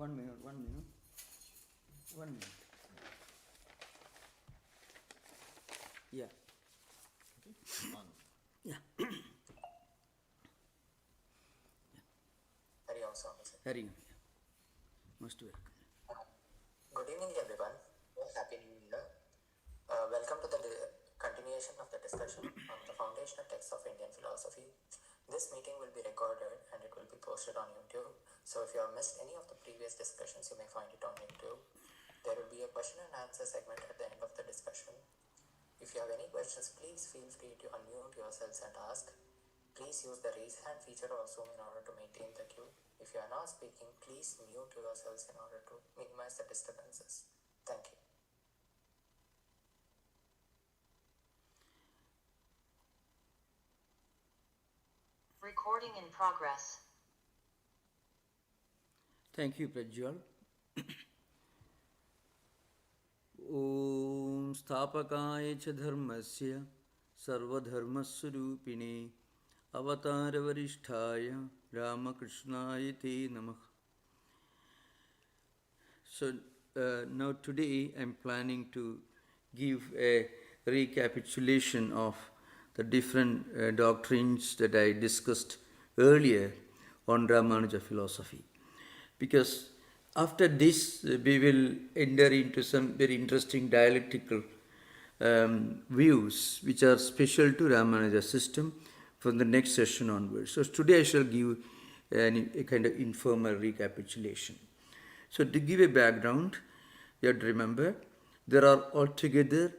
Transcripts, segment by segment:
1 minute. 1 minute. Yeah. Yeah. Hari Om Swami. Hari Om. Most welcome. Good evening, everyone. Happy New Year. Welcome to the continuation of the discussion on the foundational texts of Indian philosophy. This meeting will be recorded and it will be posted on YouTube. So if you have missed any of the previous discussions, you may find it on YouTube. There will be a question and answer segment at the end of the discussion. If you have any questions, please feel free to unmute yourselves and ask. Please use the raise hand feature of Zoom in order to maintain the queue. If you are not speaking, please mute yourselves in order to minimize the disturbances. Thank you. Recording in progress. Thank you, Prajwal. Om Sthapakaya cha dharmasya sarvadharmaswarupine avatara varisthaya Ramakrishnaya te namah. So now today I am planning to give a recapitulation of the different doctrines that I discussed earlier on Ramanuja philosophy. Because after this, we will enter into some very interesting dialectical views which are special to Ramanuja system from the next session onwards. So today I shall give a kind of informal recapitulation. So to give a background, you have to remember there are altogether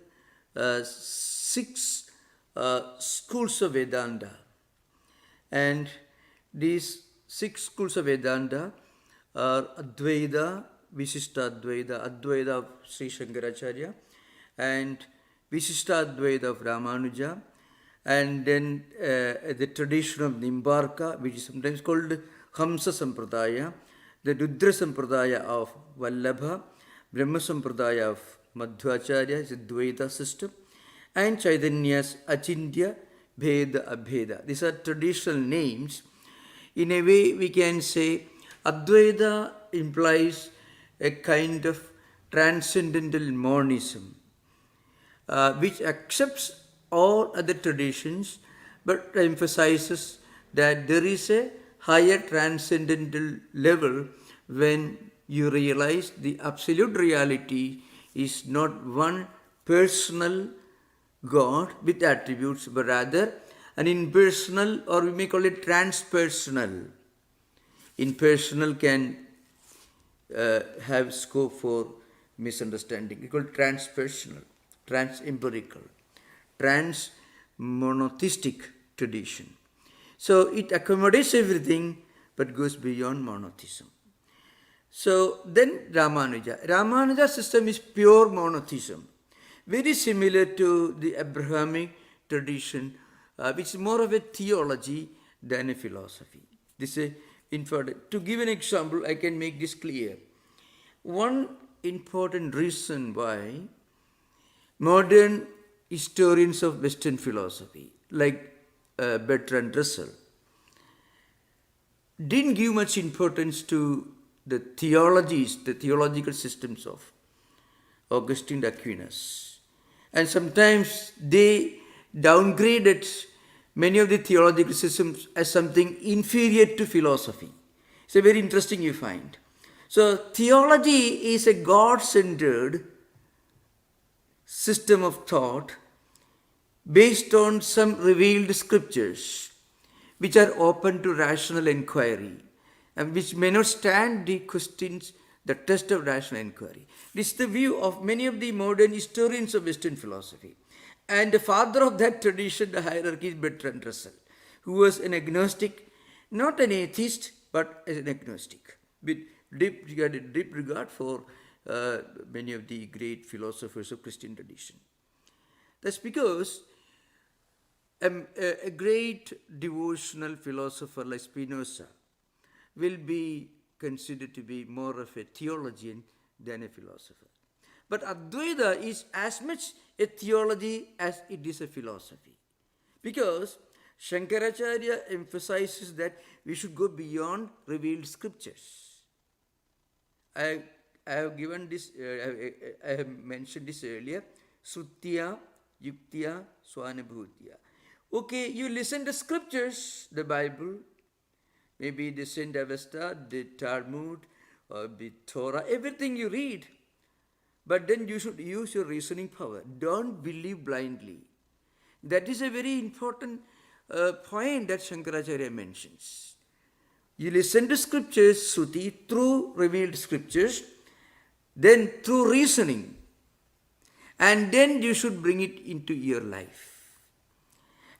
6 schools of Vedanta, and these 6 schools of Vedanta are Advaita, Viśiṣṭādvaita, Advaita of Sri Shankaracharya, and Visishtadvaita of Ramanuja, and then the tradition of Nimbarka, which is sometimes called Hamsa Sampradaya, the Rudra Sampradaya of Vallabha, Brahma Sampradaya of Madhvacharya, is a Dvaita system, and Chaitanya's Achintya, Bheda, Abheda. These are traditional names. In a way, we can say Advaita implies a kind of transcendental monism, which accepts all other traditions but emphasizes that there is a higher transcendental level when you realize the absolute reality is not one personal God with attributes, but rather an impersonal, or we may call it transpersonal. Impersonal can have scope for misunderstanding. We call it transpersonal, trans-empirical, trans-monotheistic tradition. So it accommodates everything but goes beyond monotheism. So then Ramanuja system is pure monotheism, very similar to the Abrahamic tradition, which is more of a theology than a philosophy. This is important. To give an example, I can make this clear. One important reason why modern historians of Western philosophy, like Bertrand Russell, didn't give much importance to the theologies, the theological systems of Augustine Aquinas. And sometimes they downgraded many of the theological systems as something inferior to philosophy. It's a very interesting you find. So theology is a God-centered system of thought based on some revealed scriptures which are open to rational inquiry and which may not stand the questions, the test of rational inquiry. This is the view of many of the modern historians of Western philosophy. And the father of that tradition, the hierarchy, is Bertrand Russell, who was an agnostic, not an atheist, but as an agnostic, with deep regard for many of the great philosophers of Christian tradition. That's because a great devotional philosopher like Spinoza will be considered to be more of a theologian than a philosopher. But Advaita is as much a theology as it is a philosophy. Because Shankaracharya emphasizes that we should go beyond revealed scriptures. I have given this, I have mentioned this earlier, Srutya, Yuktya, Swanubhutya. Okay, you listen to scriptures, the Bible, maybe the Saint Avesta, the Talmud, or the Torah, everything you read. But then you should use your reasoning power. Don't believe blindly. That is a very important point that Shankaracharya mentions. You listen to scriptures, Sruti, through revealed scriptures, then through reasoning, and then you should bring it into your life.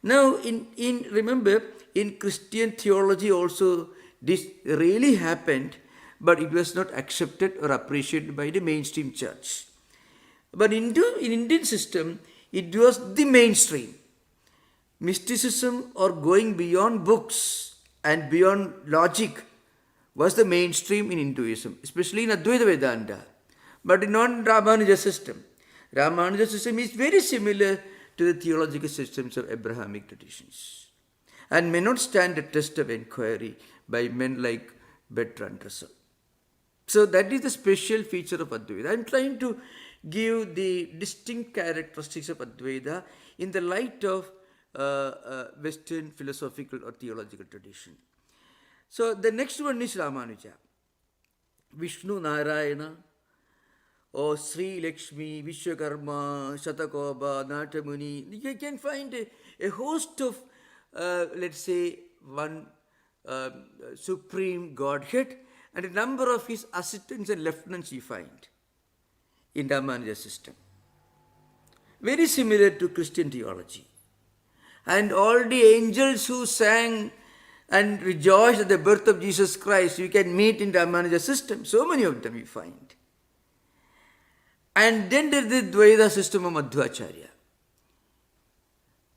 Now, remember, in Christian theology also, this really happened, but it was not accepted or appreciated by the mainstream church. But in Indian system, it was the mainstream. Mysticism or going beyond books and beyond logic was the mainstream in Hinduism, especially in Advaita Vedanta. But in non-Ramanuja system, Ramanuja system is very similar to the theological systems of Abrahamic traditions and may not stand the test of inquiry by men like Bertrand Russell. So that is the special feature of Advaita. I am trying to give the distinct characteristics of Advaita in the light of Western philosophical or theological tradition. So the next one is Ramanuja. Vishnu Narayana, or Sri Lakshmi, Vishwakarma, Shatakoba, Natamuni. You can find a host of, let's say, one supreme Godhead and a number of his assistants and lieutenants you find in Ramanuja system. Very similar to Christian theology. And all the angels who sang and rejoiced at the birth of Jesus Christ, you can meet in Ramanuja system. So many of them you find. And then there is the Dvaita system of Madhvacharya.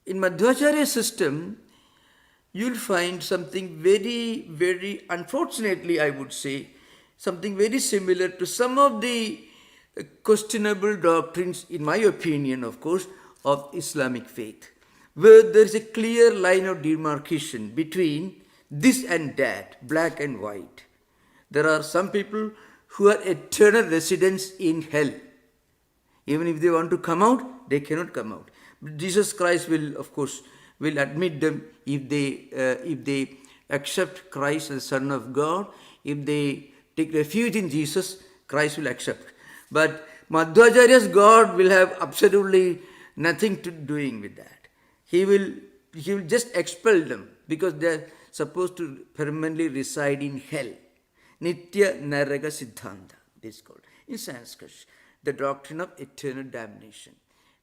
In Madhvacharya system, you'll find something very, very, unfortunately I would say, something very similar to some of the questionable doctrines, in my opinion of course, of Islamic faith, where there is a clear line of demarcation between this and that, black and white. There are some people who are eternal residents in hell. Even if they want to come out, they cannot come out. But Jesus Christ will, of course, will admit them if they accept Christ as the Son of God. If they take refuge in Jesus, Christ will accept. But Madhvacharya's God will have absolutely nothing to doing with that. He will just expel them because they are supposed to permanently reside in hell. Nitya Naraga Siddhanta, this is called in Sanskrit. The doctrine of eternal damnation,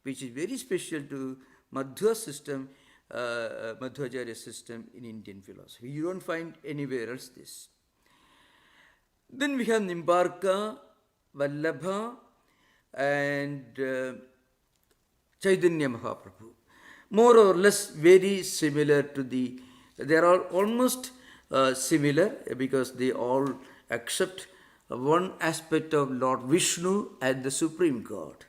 which is very special to Madhva system, Madhvacharya system in Indian philosophy. You don't find anywhere else this. Then we have Nimbarka, Vallabha, and Chaitanya Mahaprabhu. More or less very similar to they are almost similar because they all accept one aspect of Lord Vishnu as the Supreme God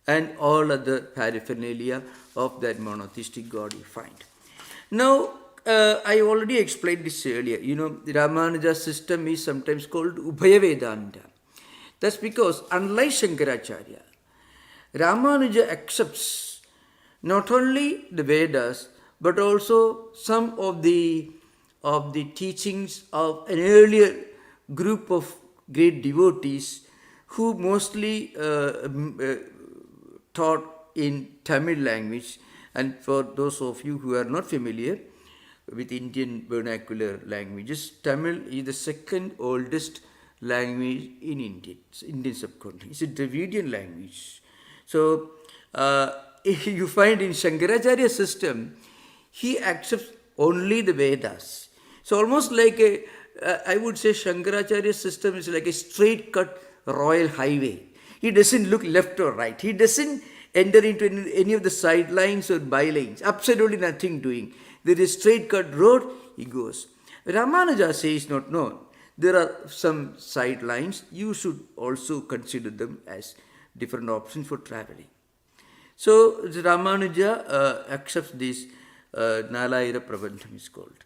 and all other paraphernalia of that monotheistic God you find. Now, I already explained this earlier. The Ramanuja system is sometimes called Ubhaya Vedanta. That's because, unlike Shankaracharya, Ramanuja accepts not only the Vedas but also some of the teachings of an earlier group of great devotees who mostly taught in Tamil language. And for those of you who are not familiar with Indian vernacular languages, Tamil is the second oldest language in Indian subcontinent. It's a Dravidian language. So you find in Shankaracharya system, he accepts only the Vedas. So almost like I would say Shankaracharya system is like a straight cut royal highway. He doesn't look left or right. He doesn't enter into any of the sidelines or bylanes. Absolutely nothing doing. There is a straight cut road, he goes. Ramanuja says not, no. There are some sidelines. You should also consider them as different options for traveling. So Ramanuja accepts this Nalayira Prabandham is called,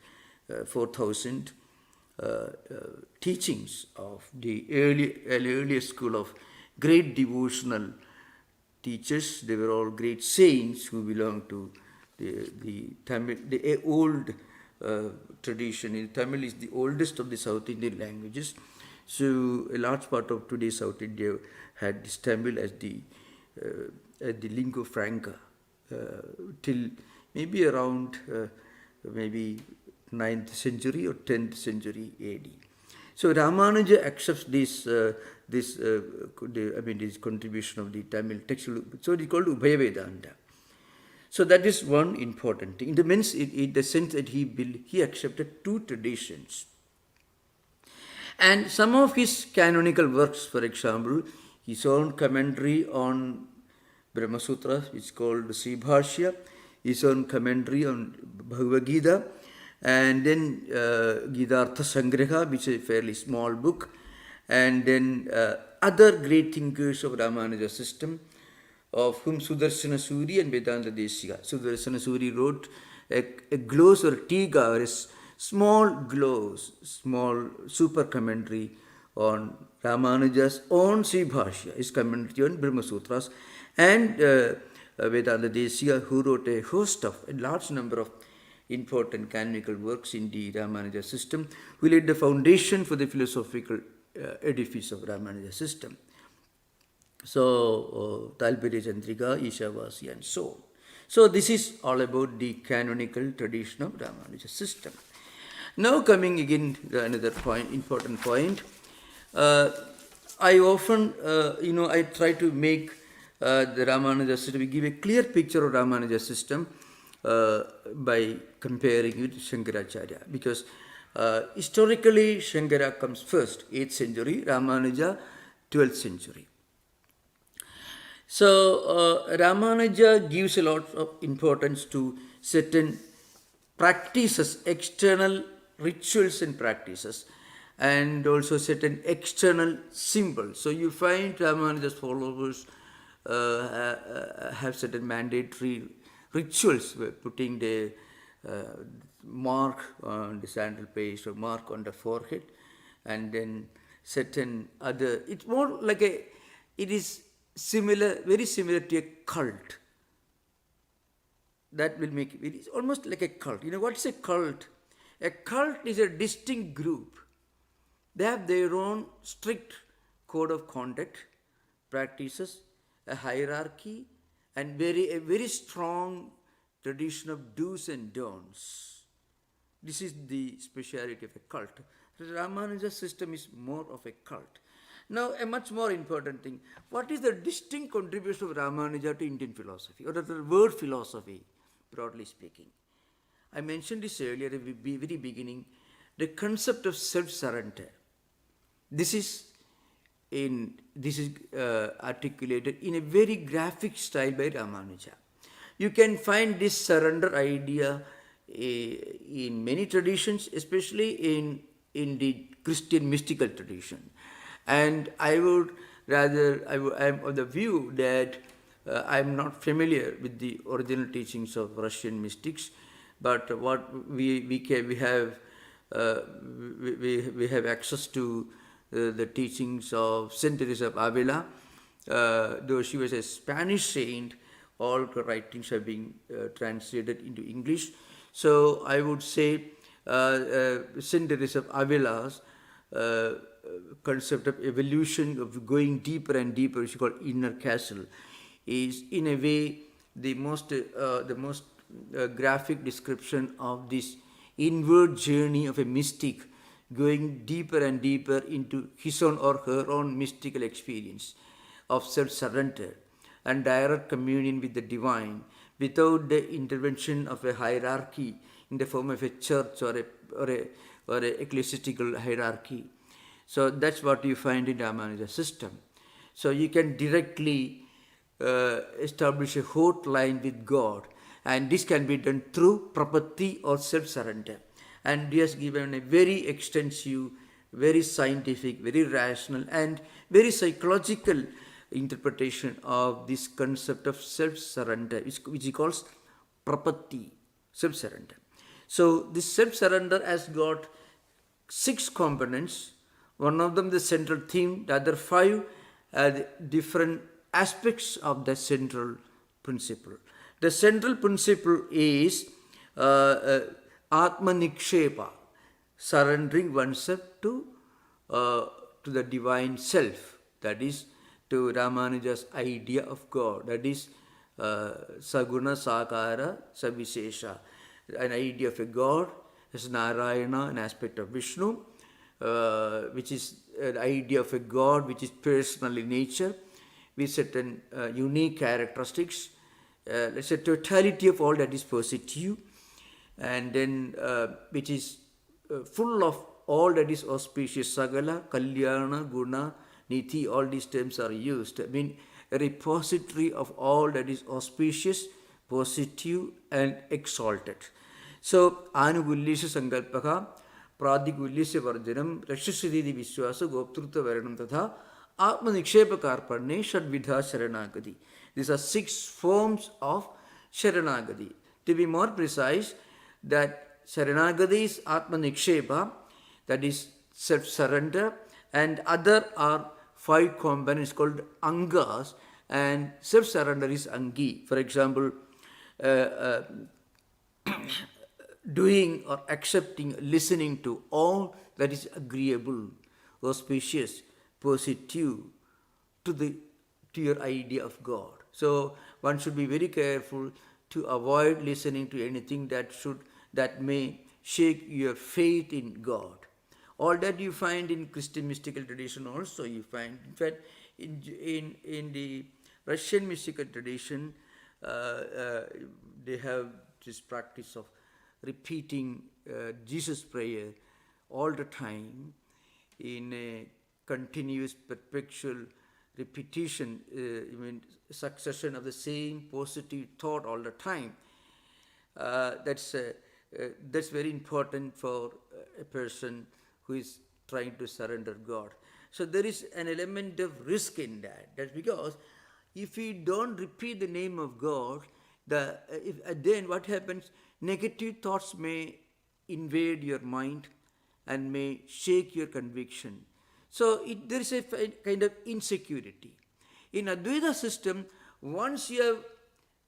4,000 teachings of the earlier school of great devotional teachers. They were all great saints who belonged to the Tamil, the old tradition. In Tamil is the oldest of the South Indian languages. So a large part of today's South India had this Tamil as the lingua franca till maybe around maybe 9th century or 10th century AD. So Ramanuja accepts this contribution of the Tamil text. So it is called Ubhaya Vedanta. So that is one important thing. In the sense that he accepted two traditions. And some of his canonical works, for example, his own commentary on Brahma Sutra, which is called Sri Bhashya, his own commentary on Bhagavad Gita, and then Gita-artha Sangraha, which is a fairly small book, and then other great thinkers of Ramanuja system, of whom Sudarshana Suri and Vedanta Desika. Sudarshana Suri wrote a glose or tiga, or a small glose, small super commentary on Ramanuja's own Sri Bhashya, his commentary on Brahma Sutras, and Vedanta Desika, who wrote a large number of important canonical works in the Ramanuja system, who laid the foundation for the philosophical edifice of Ramanuja system. So, Talpirya Chandrika, Ishavasi, and so on. So, this is all about the canonical tradition of Ramanuja system. Now, coming again to another point, important point, I often, I try to make the Ramanuja system, give a clear picture of Ramanuja system by comparing it to Shankaracharya, because historically Shankara comes first, 8th century, Ramanuja 12th century. So Ramanuja gives a lot of importance to certain practices, external rituals and practices, and also certain external symbols. So you find Ramanuja's followers have certain mandatory rituals, putting the mark on the sandal paste or mark on the forehead, and then certain other, it's more like it is similar, very similar to a cult. That will make it is almost like a cult. You know what is a cult? A cult is a distinct group. They have their own strict code of conduct, practices, a hierarchy, and a very strong tradition of do's and don'ts. This is the speciality of a cult. The Ramanuja system is more of a cult. Now, a much more important thing, what is the distinct contribution of Ramanuja to Indian philosophy, or to the world philosophy, broadly speaking? I mentioned this earlier at the very beginning, the concept of self-surrender. This is articulated in a very graphic style by Ramanuja. You can find this surrender idea in many traditions, especially in the Christian mystical tradition. And I am of the view that I am not familiar with the original teachings of Russian mystics, but what we have access to the teachings of Saint Teresa of Avila. Though she was a Spanish saint, all her writings have been translated into English. So I would say Saint Teresa of Avila's concept of evolution, of going deeper and deeper, which is called inner castle, is in a way the most graphic description of this inward journey of a mystic, going deeper and deeper into his own or her own mystical experience of self-surrender and direct communion with the divine without the intervention of a hierarchy in the form of a church or a ecclesiastical hierarchy. So that's what you find in Ramanuja system. So you can directly establish a hotline with God, and this can be done through Prapatti or self-surrender. And he has given a very extensive, very scientific, very rational, and very psychological interpretation of this concept of self-surrender, which he calls Prapatti, self-surrender. So this self-surrender has got 6 components. One of them the central theme, the other 5 are the different aspects of the central principle. The central principle is Atma Nikshepa, surrendering oneself to the divine self, that is to Ramanuja's idea of God, that is Saguna Sakara Savisesha, an idea of a God as Narayana, an aspect of Vishnu, which is an idea of a God which is personal in nature, with certain unique characteristics, let's say totality of all that is positive, and then which is full of all that is auspicious, Sagala, Kalyana, Guna, Niti, all these terms are used. I mean, a repository of all that is auspicious, positive and exalted. So, Anugulyasya Sankalpaka, Pradigulyasya Varjanam, Rakshasridhi Vishwasa, Goptrutva Varanam Tatha, Atma Nikshepa Karparne, Shadvidha Sharanagati. These are 6 forms of Sharanagati. To be more precise, that Sharanagati is Atma Nikshepa, that is self-surrender, and other are 5 components called Angas, and self-surrender is Angi. For example, doing or accepting, listening to all that is agreeable, auspicious, positive to your idea of God. So one should be very careful to avoid listening to anything that may shake your faith in God. All that you find in Christian mystical tradition also you find. In fact, in the Russian mystical tradition, they have this practice of repeating Jesus' prayer all the time in a continuous, perpetual repetition, succession of the same positive thought all the time. That's very important for a person who is trying to surrender God. So there is an element of risk in that. That's because if you don't repeat the name of God, then what happens? Negative thoughts may invade your mind and may shake your conviction. So there is a kind of insecurity. In Advaita system, once you have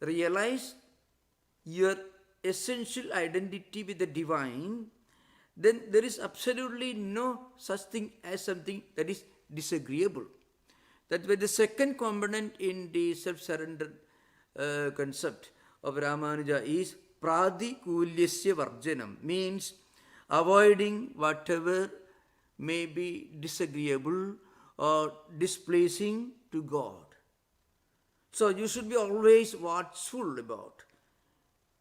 realized your essential identity with the divine, then there is absolutely no such thing as something that is disagreeable. That's why the second component in the self-surrender concept of Ramanuja is Pradikulyasya Varjanam, means avoiding whatever may be disagreeable or displeasing to God. So you should be always watchful about.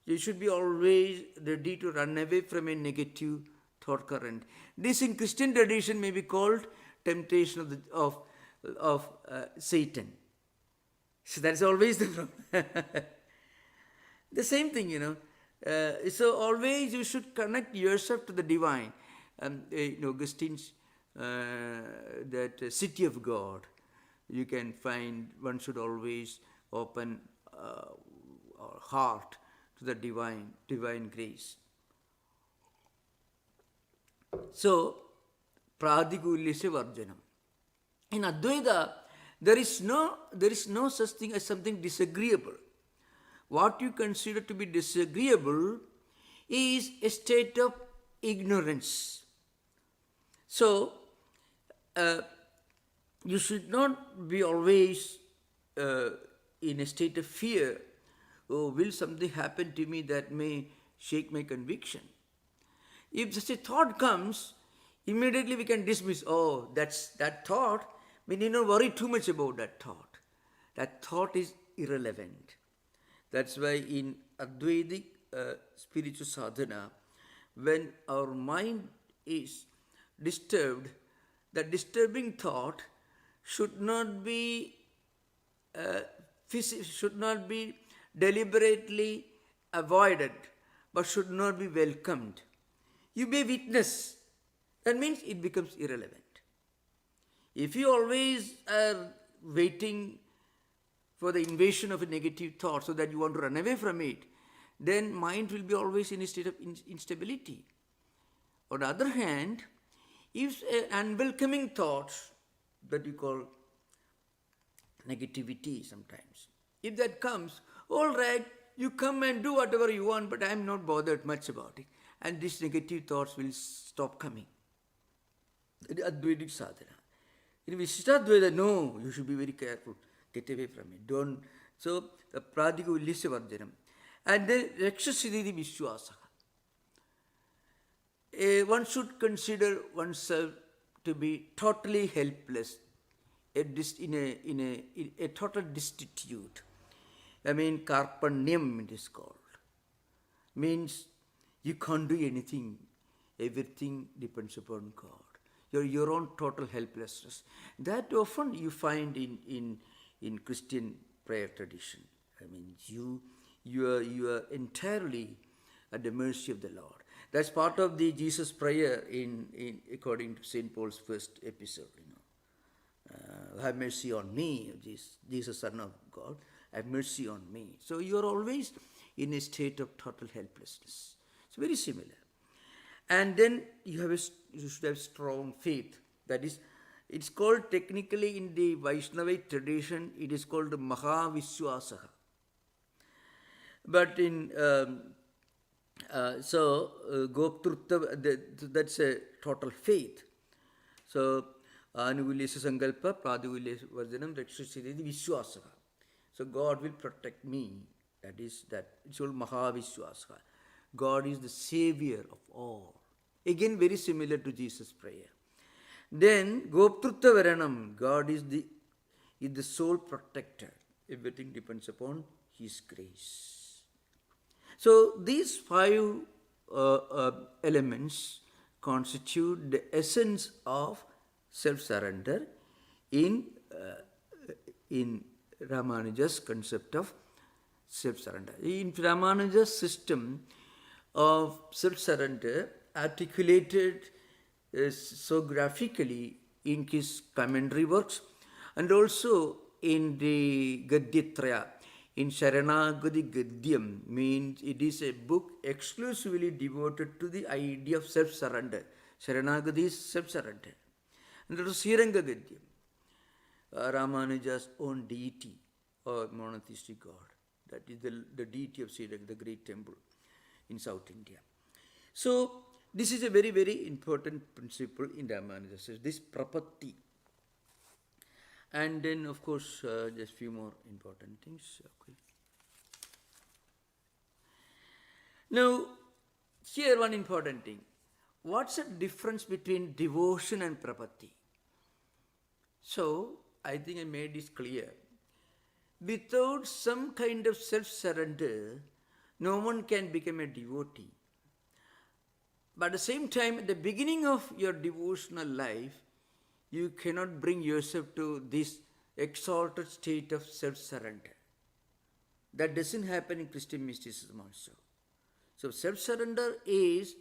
You should be always ready to run away from a negative thought current. This in Christian tradition may be called temptation of Satan. So that's always the problem. The same thing, so always you should connect yourself to the divine. Augustine's that city of God, you can find one should always open our heart to the divine grace. So, Pradikulyasya Varjanam. In Advaita, there is no such thing as something disagreeable. What you consider to be disagreeable is a state of ignorance. So, you should not be always in a state of fear. Oh, will something happen to me that may shake my conviction? If such a thought comes, immediately we can dismiss, that thought. We need not worry too much about that thought. That thought is irrelevant. That's why in Advaitic spiritual sadhana, when our mind is disturbed, the disturbing thought should not be deliberately avoided, but should not be welcomed. You may witness. That means it becomes irrelevant. If you always are waiting for the invasion of a negative thought so that you want to run away from it, then mind will be always in a state of instability. On the other hand, If unwelcoming thoughts that you call negativity sometimes, if that comes, all right, you come and do whatever you want, but I am not bothered much about it. And these negative thoughts will stop coming. Advaitic sadhana. In Visishtādvaita, no, you should be very careful. Get away from it. Don't. So, the pradika ullisa vardhanam. And then, rakshasiddhi vishwasa. One should consider oneself to be totally helpless, in a total destitute. I mean, karpanyam it is called. Means you can't do anything. Everything depends upon God. Your own total helplessness. That often you find in Christian prayer tradition. I mean, you are entirely at the mercy of the Lord. That's part of the Jesus prayer in according to St. Paul's first episode. Have mercy on me, Jesus, Son of God. Have mercy on me. So you are always in a state of total helplessness. It's very similar. And then you should have strong faith. That is, it's called technically in the Vaishnavite tradition, it is called Mahavishwasaha. But in Goptrutta, that's a total faith. So Anugulyasa Sankalpa, Pradugulyasa Vardhanam, Rakshasiddhi Vishwasaha. So God will protect me. That is that. It's called Mahavishwasaha. God is the savior of all. Again, very similar to Jesus' prayer. Then, Goptrutta Varanam, God is the sole protector. Everything depends upon His grace. So, these 5 elements constitute the essence of self-surrender in Ramanuja's concept of self-surrender. In Ramanuja's system of self-surrender, articulated so graphically in his commentary works and also in the Gadyatraya, in Sharanagati Gadyam, means it is a book exclusively devoted to the idea of self-surrender. Sharanagati is self-surrender. And there is Sriranga Gadyam, Ramanuja's own deity or monotheistic God. That is the deity of Sriranga, the great temple in South India. So, this is a very, very important principle in Ramanuja, this Prapatti. And then, of course, just few more important things. Okay. Now, here one important thing. What's the difference between devotion and Prapatti? So, I think I made this clear. Without some kind of self-surrender, no one can become a devotee. But at the same time, at the beginning of your devotional life, you cannot bring yourself to this exalted state of self-surrender. That doesn't happen in Christian mysticism also. So self-surrender is,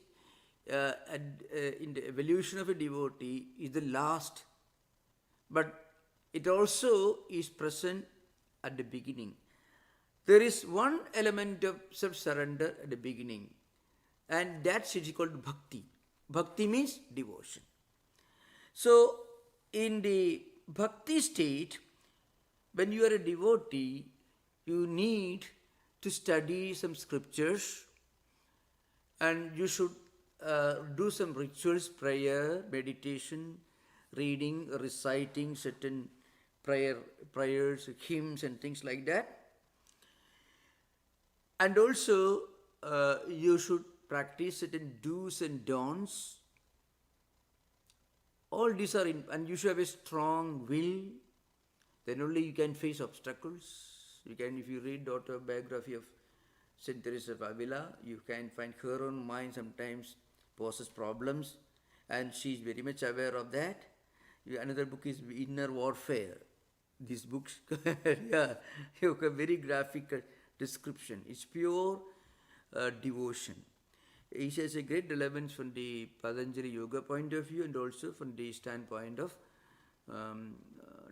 in the evolution of a devotee, is the last. But it also is present at the beginning. There is one element of self-surrender at the beginning. And that's called Bhakti. Bhakti means devotion. So, in the Bhakti state, when you are a devotee, you need to study some scriptures and you should do some rituals, prayer, meditation, reading, reciting certain prayers, hymns and things like that. And also, you should practice certain do's and don'ts. All these are and you should have a strong will. Then only you can face obstacles. You can, if you read the autobiography of Saint Teresa of Avila, you can find her own mind sometimes poses problems, and she is very much aware of that. Another book is Inner Warfare. These books, yeah, you have a very graphic description. It's pure devotion. It has a great relevance from the Patanjali Yoga point of view and also from the standpoint of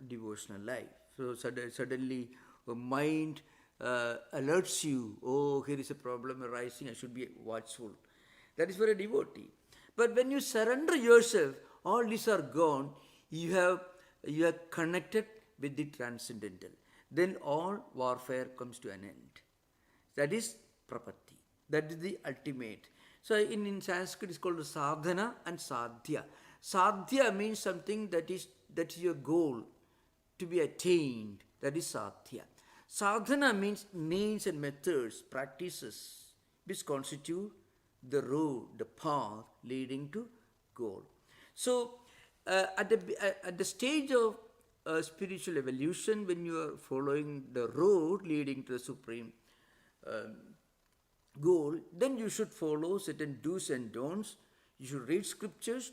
devotional life. So suddenly a mind alerts you, oh, here is a problem arising, I should be watchful. That is for a devotee. But when you surrender yourself, all these are gone, you are connected with the transcendental. Then all warfare comes to an end. That is Prapatti. That is the ultimate. So in Sanskrit it's called sadhana and sadhya. Sadhya means something that's your goal to be attained. That is sadhya. Sadhana means means and methods, practices, which constitute the road, the path leading to goal. So at the stage of spiritual evolution, when you are following the road leading to the supreme goal, then you should follow certain do's and don'ts. You should read scriptures,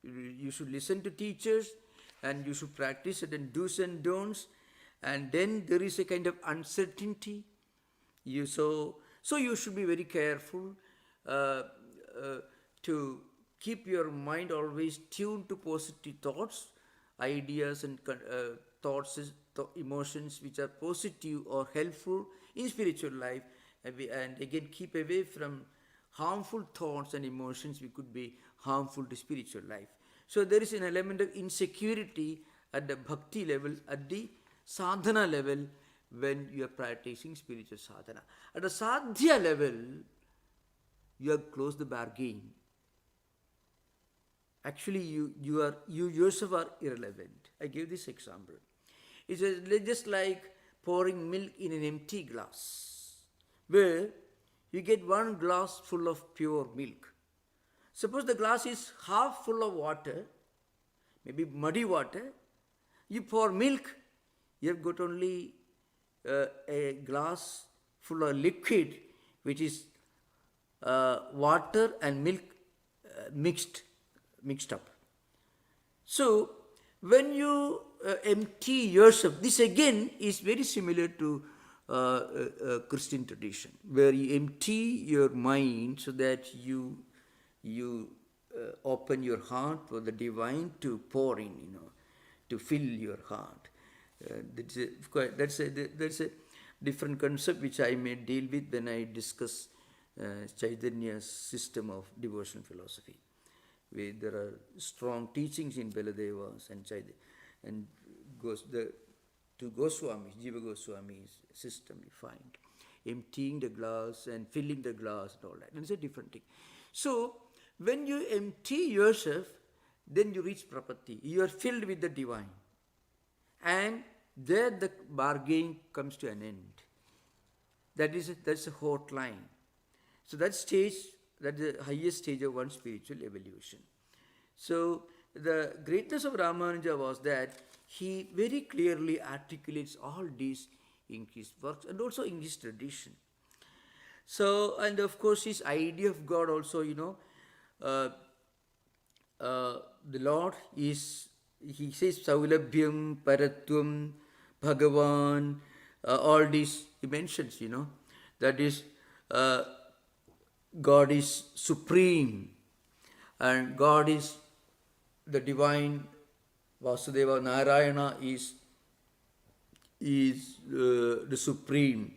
you should listen to teachers, and you should practice certain do's and don'ts. And then there is a kind of uncertainty. So you should be very careful to keep your mind always tuned to positive thoughts, ideas and thoughts, emotions which are positive or helpful in spiritual life, and again keep away from harmful thoughts and emotions which could be harmful to spiritual life. So there is an element of insecurity at the bhakti level, at the sadhana level, when you are practicing spiritual sadhana. At the sadhya level, you have closed the bargain. Actually, you yourself are irrelevant. I give this example. It's just like pouring milk in an empty glass, where you get one glass full of pure milk. Suppose the glass is half full of water, maybe muddy water. You pour milk, you have got only a glass full of liquid, which is water and milk mixed up. So when you empty yourself, this again is very similar to Christian tradition, where you empty your mind so that you open your heart for the divine to pour in, to fill your heart. That's a different concept which I may deal with when I discuss Chaitanya's system of devotional philosophy. There are strong teachings in Baladeva's and to Goswami, Jiva Goswami's system, you find emptying the glass and filling the glass and all that. And it's a different thing. So when you empty yourself, then you reach Prapatti. You are filled with the divine. And there the bargain comes to an end. That's a hot line. So that stage, that's the highest stage of one's spiritual evolution. So the greatness of Ramanuja was that he very clearly articulates all these in his works and also in his tradition. So, and of course his idea of God also, the Lord is, he says, Saulabhyam, Paratvam, Bhagavan, all these he mentions, that is, God is supreme, and God is the divine. Vasudeva Narayana is the supreme,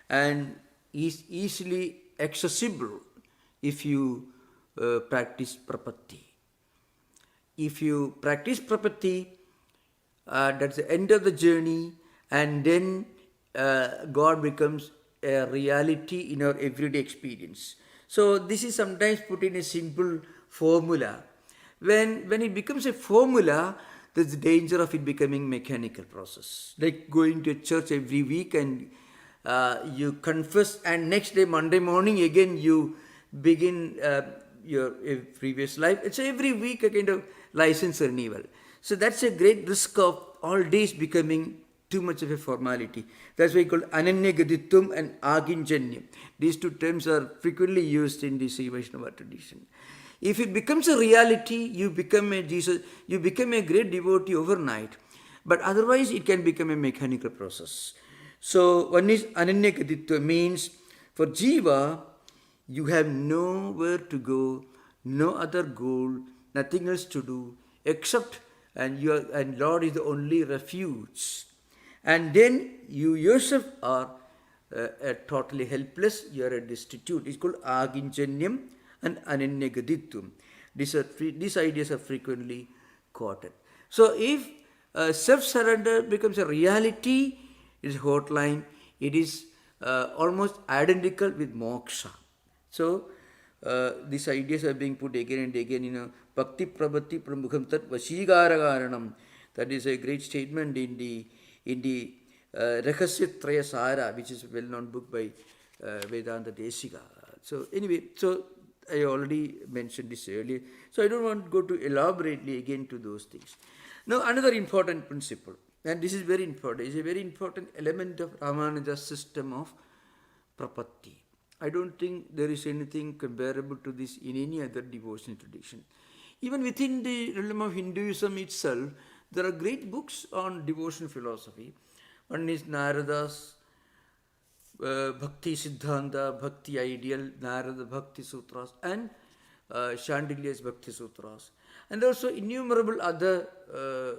and is easily accessible if you practice Prapatti. If you practice Prapatti, that's the end of the journey, and then God becomes a reality in our everyday experience. So this is sometimes put in a simple formula. When it becomes a formula, there's the danger of it becoming mechanical process. Like going to a church every week and you confess, and next day, Monday morning, again you begin your previous life. It's every week a kind of license renewal. So that's a great risk of all days becoming too much of a formality. That's why it's called Ananyagaditvam and Aginjanyam. These two terms are frequently used in the Sri Vaishnava tradition. If it becomes a reality, you become a great devotee overnight. But otherwise, it can become a mechanical process. So, one is Ananyagaditva, means for Jiva, you have nowhere to go, no other goal, nothing else to do, except, and Lord is the only refuge. And then you yourself are totally helpless, you are a destitute. It's called Aginjanyam and Ananyagaditvam. These ideas are frequently quoted. So if self-surrender becomes a reality, it is a hotline, it is almost identical with moksha. So these ideas are being put again and again, Bhakti Prapatti Pramukham Tat Vashīgāragaranam. That is a great statement in the Rahasya Traya Sara, which is a well-known book by Vedanta Desika. So anyway, so I already mentioned this earlier. So I don't want to go to elaborately again to those things. Now another important principle, and this is very important, is a very important element of Ramanuja's system of Prapatti. I don't think there is anything comparable to this in any other devotional tradition. Even within the realm of Hinduism itself, there are great books on devotional philosophy. One is Narada's Bhakti Siddhanta, Bhakti Ideal, Narada Bhakti Sutras, and Chandelier's Bhakti Sutras. And also innumerable other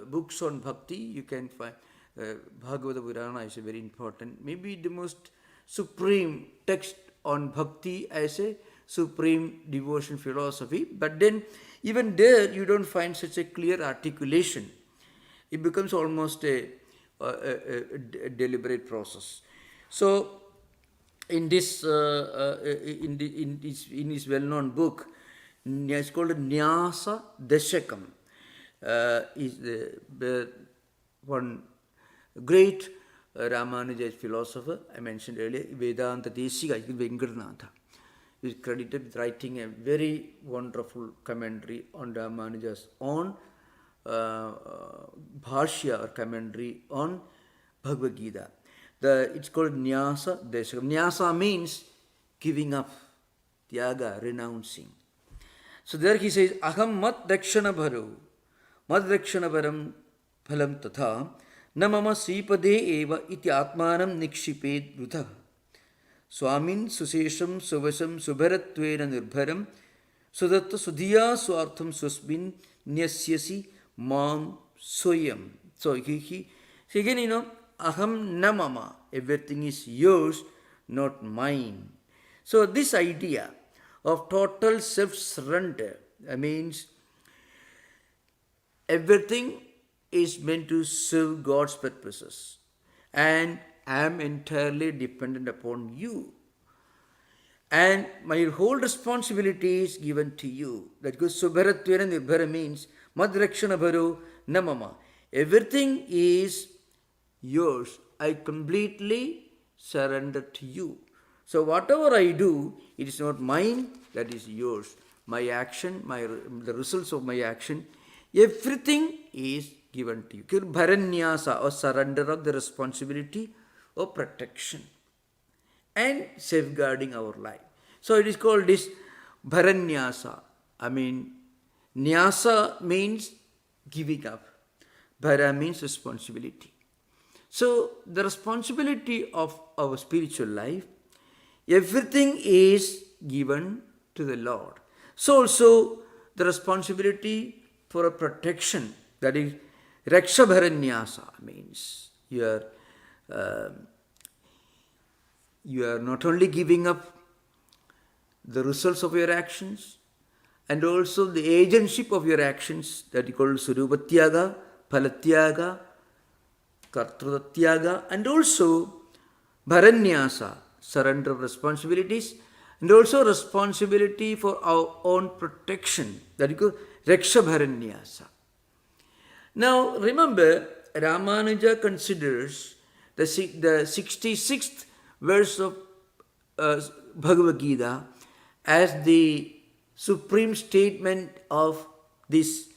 books on Bhakti. You can find Bhagavata Purana is a very important, maybe the most supreme text on Bhakti as a supreme devotion philosophy. But then even there you don't find such a clear articulation. It becomes almost a deliberate process. So in this in his well-known book, it's called Nyasa Dashakam, is the one great Ramanuja philosopher I mentioned earlier, Vedanta Desika Venkatanatha, is credited with writing a very wonderful commentary on Ramanuja's own Bhashya or commentary on Bhagavad Gita. It's called Nyasa Deshakam. Nyasa means giving up, Tyaga, renouncing. So there he says, Aham mat dakshana bharo, mat dakshana bharam phalam tatha, na mama sripade eva iti atmanam nikshiped vrutha. Swamin susesham suvasam subharatvena nirbharam, sudatta sudhiya swartham susmin nyasyasi mam soyam. So again, aham na mama, everything is yours, not mine. So this idea of total self-surrender means everything is meant to serve God's purposes, and I am entirely dependent upon you, and my whole responsibility is given to you. That goes Subharatvena Nirbhara means Madrakshana Bharo Namama. Everything is yours. I completely surrender to you. So whatever I do, it is not mine, that is yours. My action, the results of my action, everything is given to you. Bharanyasa, or surrender of the responsibility of protection and safeguarding our life. So it is called this Bharanyasa. Nyasa means giving up. Bhara means responsibility. So the responsibility of our spiritual life, everything is given to the Lord. So also the responsibility for a protection, that is Rakshabharanyasa, means you are not only giving up the results of your actions and also the agentship of your actions, that is called Surupatyaga, Phalatyaga, Kartrutatyaga, and also Bharanyasa, surrender of responsibilities, and also responsibility for our own protection, that is called Rakshabharanyasa. Now remember, Ramanuja considers the 66th verse of Bhagavad Gita as the supreme statement of this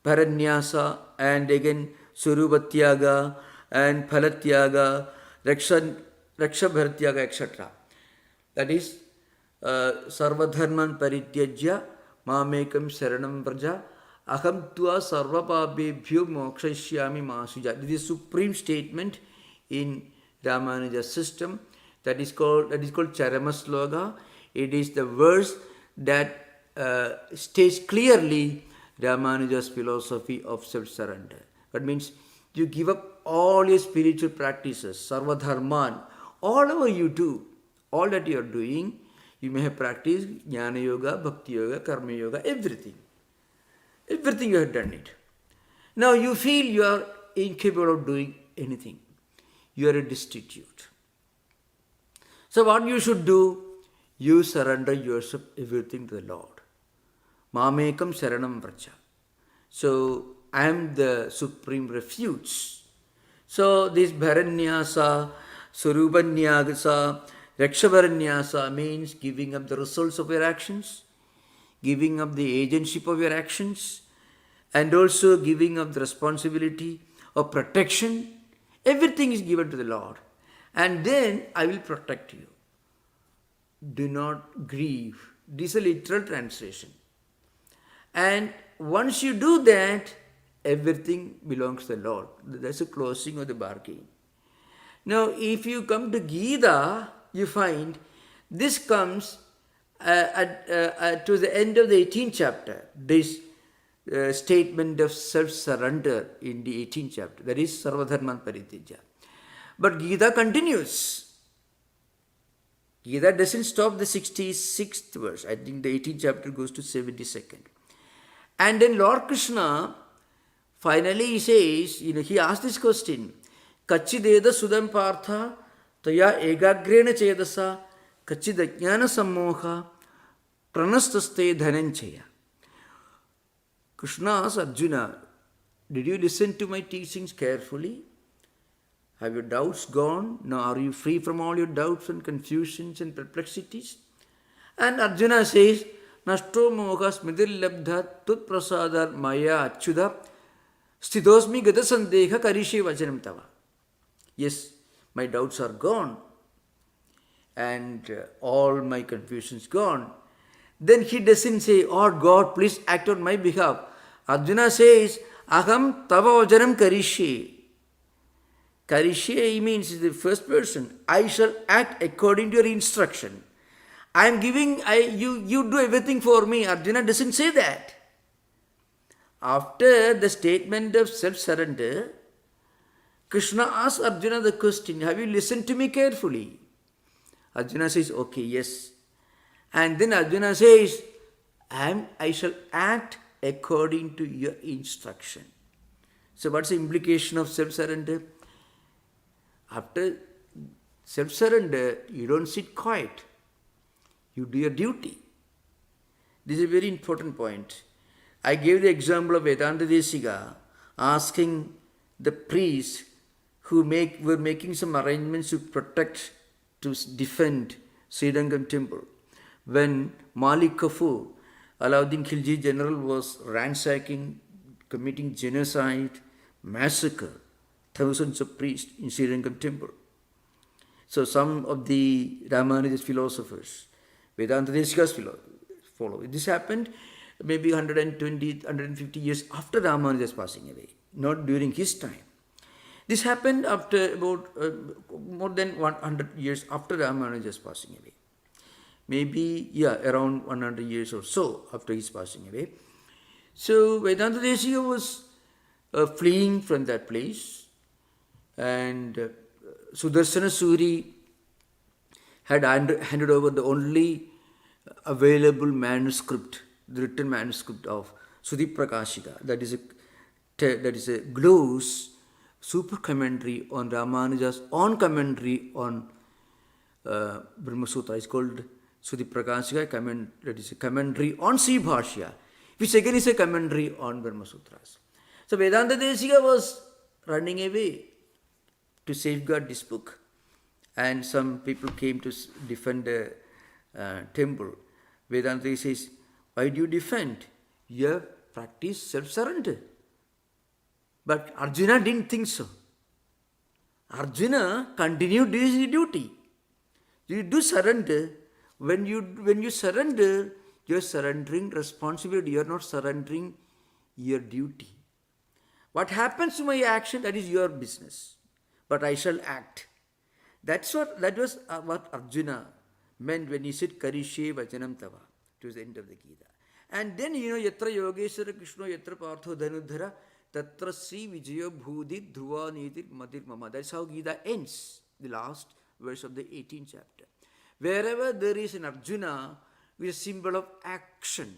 Bharanyasa, and again Surupatyaga and Phalatyaga, Rakshabhartyaga, etc. That is Sarvadharman Parityajya Mamekam Saranam Praja Aham Tua Sarvapabhebhyo Mokshayashyami Masuja. This is supreme statement in Ramanuja's system. That is called Charamasloka. It is the verse that states clearly Ramanuja's philosophy of self-surrender. That means you give up all your spiritual practices, sarvadharman, all over you do, all that you are doing, You may have practiced Jnana Yoga, Bhakti Yoga, Karma Yoga, everything. Everything you have done it. Now you feel you are incapable of doing anything. You are a destitute. So what you should do? You surrender yourself everything to the Lord. Mamekam Sharanam Vracha. So I am the supreme refuge. So this Bharanyasa, Surubanyasa, Rakshavaranyasa means giving up the results of your actions, giving up the agentship of your actions, and also giving up the responsibility of protection. Everything is given to the Lord. And then I will protect you. Do not grieve. This is a literal translation. And once you do that, everything belongs to the Lord. That's a closing of the bargain. Now, if you come to Gita, you find this comes to the end of the 18th chapter. This statement of self-surrender in the 18th chapter. That is Sarvadharman Parityaja. But Gita continues. Gita doesn't stop the 66th verse. I think the 18th chapter goes to 72nd. And then Lord Krishna finally he says, he asked this question, Kachideda Sudam Partha Taya Egagrena Chedasa Kachidajnana Sammoha Pranastaste Dhananchaya. Krishna asked Arjuna, did you listen to my teachings carefully? Have your doubts gone? Now are you free from all your doubts and confusions and perplexities? And Arjuna says, Nashto moha smidil labdha tut prasadar maya achyuda sthidosmi gata sandeha karishe vachanam tava. Yes, my doubts are gone and all my confusions gone. Then he doesn't say, oh God, please act on my behalf. Arjuna says, Aham tava vajanam karishe. Karishe means is the first person. I shall act according to your instruction. I am giving, you do everything for me. Arjuna doesn't say that. After the statement of self-surrender, Krishna asks Arjuna the question, have you listened to me carefully? Arjuna says, okay, yes. And then Arjuna says, I shall act according to your instruction. So what's the implication of self-surrender? After self-surrender, you don't sit quiet. You do your duty. This is a very important point. I gave the example of Vedanta Desika asking the priests who were making some arrangements to protect, to defend Srirangam temple. When Malik Kafur, Alauddin Khilji general, was ransacking, committing genocide, massacre, thousands of priests in Srirangam temple. So some of the Ramanuja's philosophers, Vedanta Desika's follow. This happened maybe 120, 150 years after Ramanuja's passing away, not during his time. This happened after about more than 100 years after Ramanuja's passing away. Maybe, around 100 years or so after his passing away. So Vedanta Desika was fleeing from that place, and Sudarsana Suri had handed over the only available manuscript, the written manuscript of Sudip Prakashika. That is a glose, super commentary on Ramanuja's own commentary on Brahma Sutra. It's called Sudip Prakashika, that is a commentary on Sri Bhashya, which again is a commentary on Brahma Sutras. So Vedanta Desika was running away to safeguard this book, and some people came to defend the temple. Vedanta says, why do you defend? You have practiced self-surrender. But Arjuna didn't think so. Arjuna continued doing his duty. You do surrender. When you surrender, you are surrendering responsibility. You are not surrendering your duty. What happens to my action, that is your business. But I shall act. That was what Arjuna meant when he said Karishe Vachanam Tava. It was the end of the Gita. And then, Yatra Yogeshwara Krishna Yatra Partho Dhanudhara Tatra Sri Vijayo Bhudi Dhruva Nitir Madir Mama. That's how Gita ends, the last verse of the 18th chapter. Wherever there is an Arjuna, it is a symbol of action.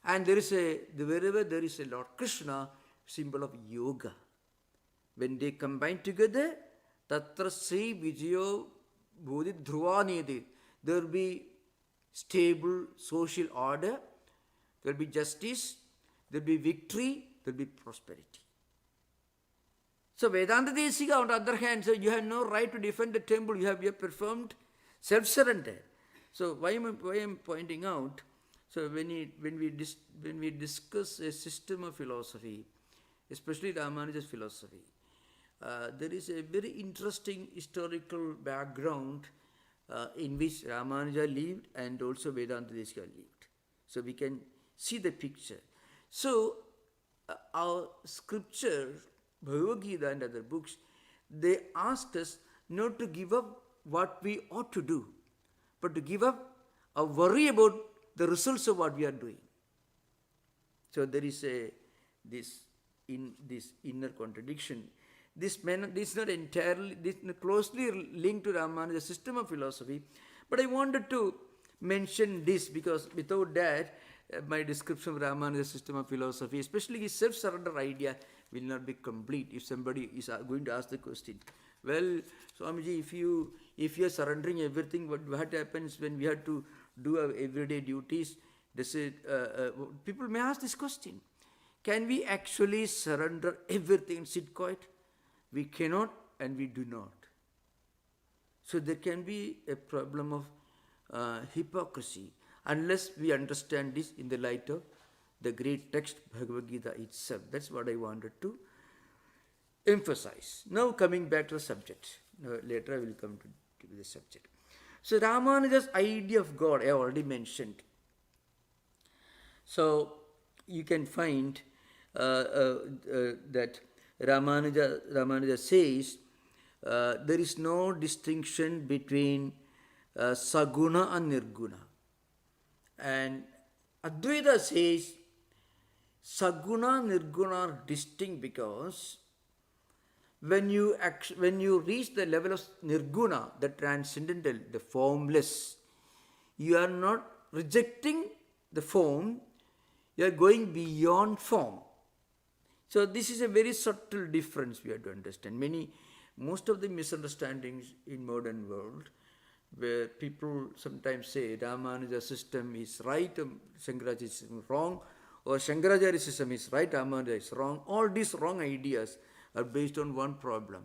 And wherever there is a Lord Krishna, symbol of yoga. When they combine together, tatra sri vijayo bodhi dhruvanedi, there will be stable social order, there will be justice, there will be victory, there will be prosperity. So Vedanta Desika, on the other hand, so you have no right to defend the temple, you have performed self-surrender. So why am I pointing out? So when we discuss a system of philosophy, especially Ramanuja's philosophy, there is a very interesting historical background in which Ramanuja lived and also Vedanta Desika lived. So we can see the picture. So our scripture, Bhagavad Gita and other books, they ask us not to give up what we ought to do, but to give up or worry about the results of what we are doing. So there is this inner contradiction. This is not entirely, this is closely linked to Ramanuja's system of philosophy, but I wanted to mention this because without that, my description of Ramanuja's system of philosophy, especially his self-surrender idea, will not be complete if somebody is going to ask the question, well, Swamiji, if you are surrendering everything, what happens when we have to do our everyday duties? People may ask this question. Can we actually surrender everything and sit quiet? We cannot and we do not. So there can be a problem of hypocrisy unless we understand this in the light of the great text Bhagavad Gita itself. That's what I wanted to emphasize. Now coming back to the subject. Later I will come to the subject. So Ramanuja's idea of God I already mentioned. So you can find that Ramanuja says there is no distinction between saguna and nirguna. And Advaita says saguna and nirguna are distinct because when you reach the level of nirguna, the transcendental, the formless, you are not rejecting the form, you are going beyond form. So this is a very subtle difference we have to understand. Most of the misunderstandings in modern world, where people sometimes say Ramanuja system is right, Shankaracharya system is wrong, or Shankaracharya system is right, Ramanuja is wrong. All these wrong ideas are based on one problem.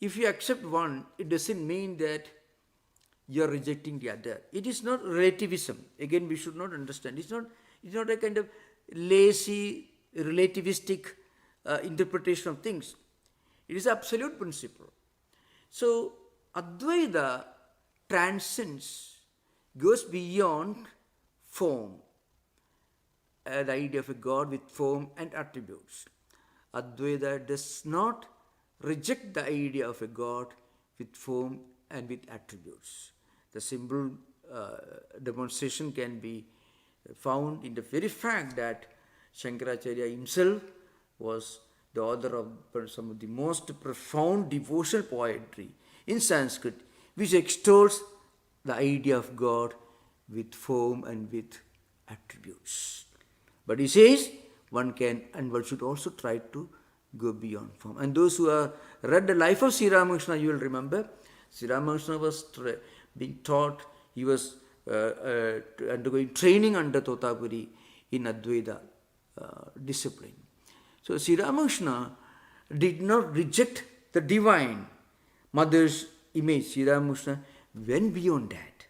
If you accept one, it doesn't mean that you are rejecting the other. It is not relativism. Again, we should not understand. It's not a kind of lazy, relativistic interpretation of things. It is absolute principle. So Advaita transcends, goes beyond form, the idea of a God with form and attributes. Advaita does not reject the idea of a God with form and with attributes. The simple demonstration can be found in the very fact that Shankaracharya himself was the author of some of the most profound devotional poetry in Sanskrit, which extols the idea of God with form and with attributes. But he says one can and one should also try to go beyond form. And those who have read the life of Sri Ramakrishna, you will remember, Sri Ramakrishna was being taught, he was undergoing training under Totapuri in Advaita discipline. So Sri Ramakrishna did not reject the divine mother's image. Sri Ramakrishna went beyond that.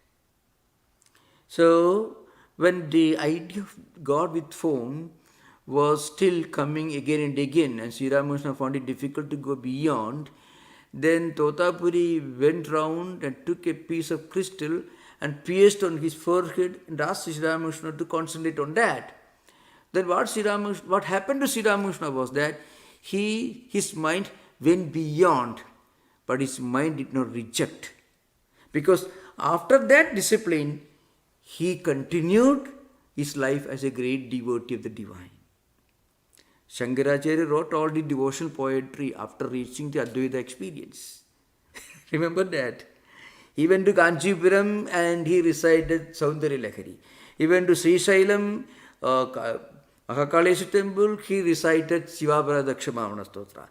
So when the idea of God with form was still coming again and again, and Sri Ramakrishna found it difficult to go beyond, then Totapuri went round and took a piece of crystal and pierced on his forehead and asked Sri Ramakrishna to concentrate on that. Then what happened to Sri Ramakrishna was that his mind went beyond, but his mind did not reject. Because after that discipline, he continued his life as a great devotee of the divine. Shankaracharya wrote all the devotional poetry after reaching the Advaita experience. Remember that. He went to Kanchipuram and he recited Saundari Lahari. He went to Srisailam, Mahakalesha temple, he recited Sivaparadakshamaana Stotra.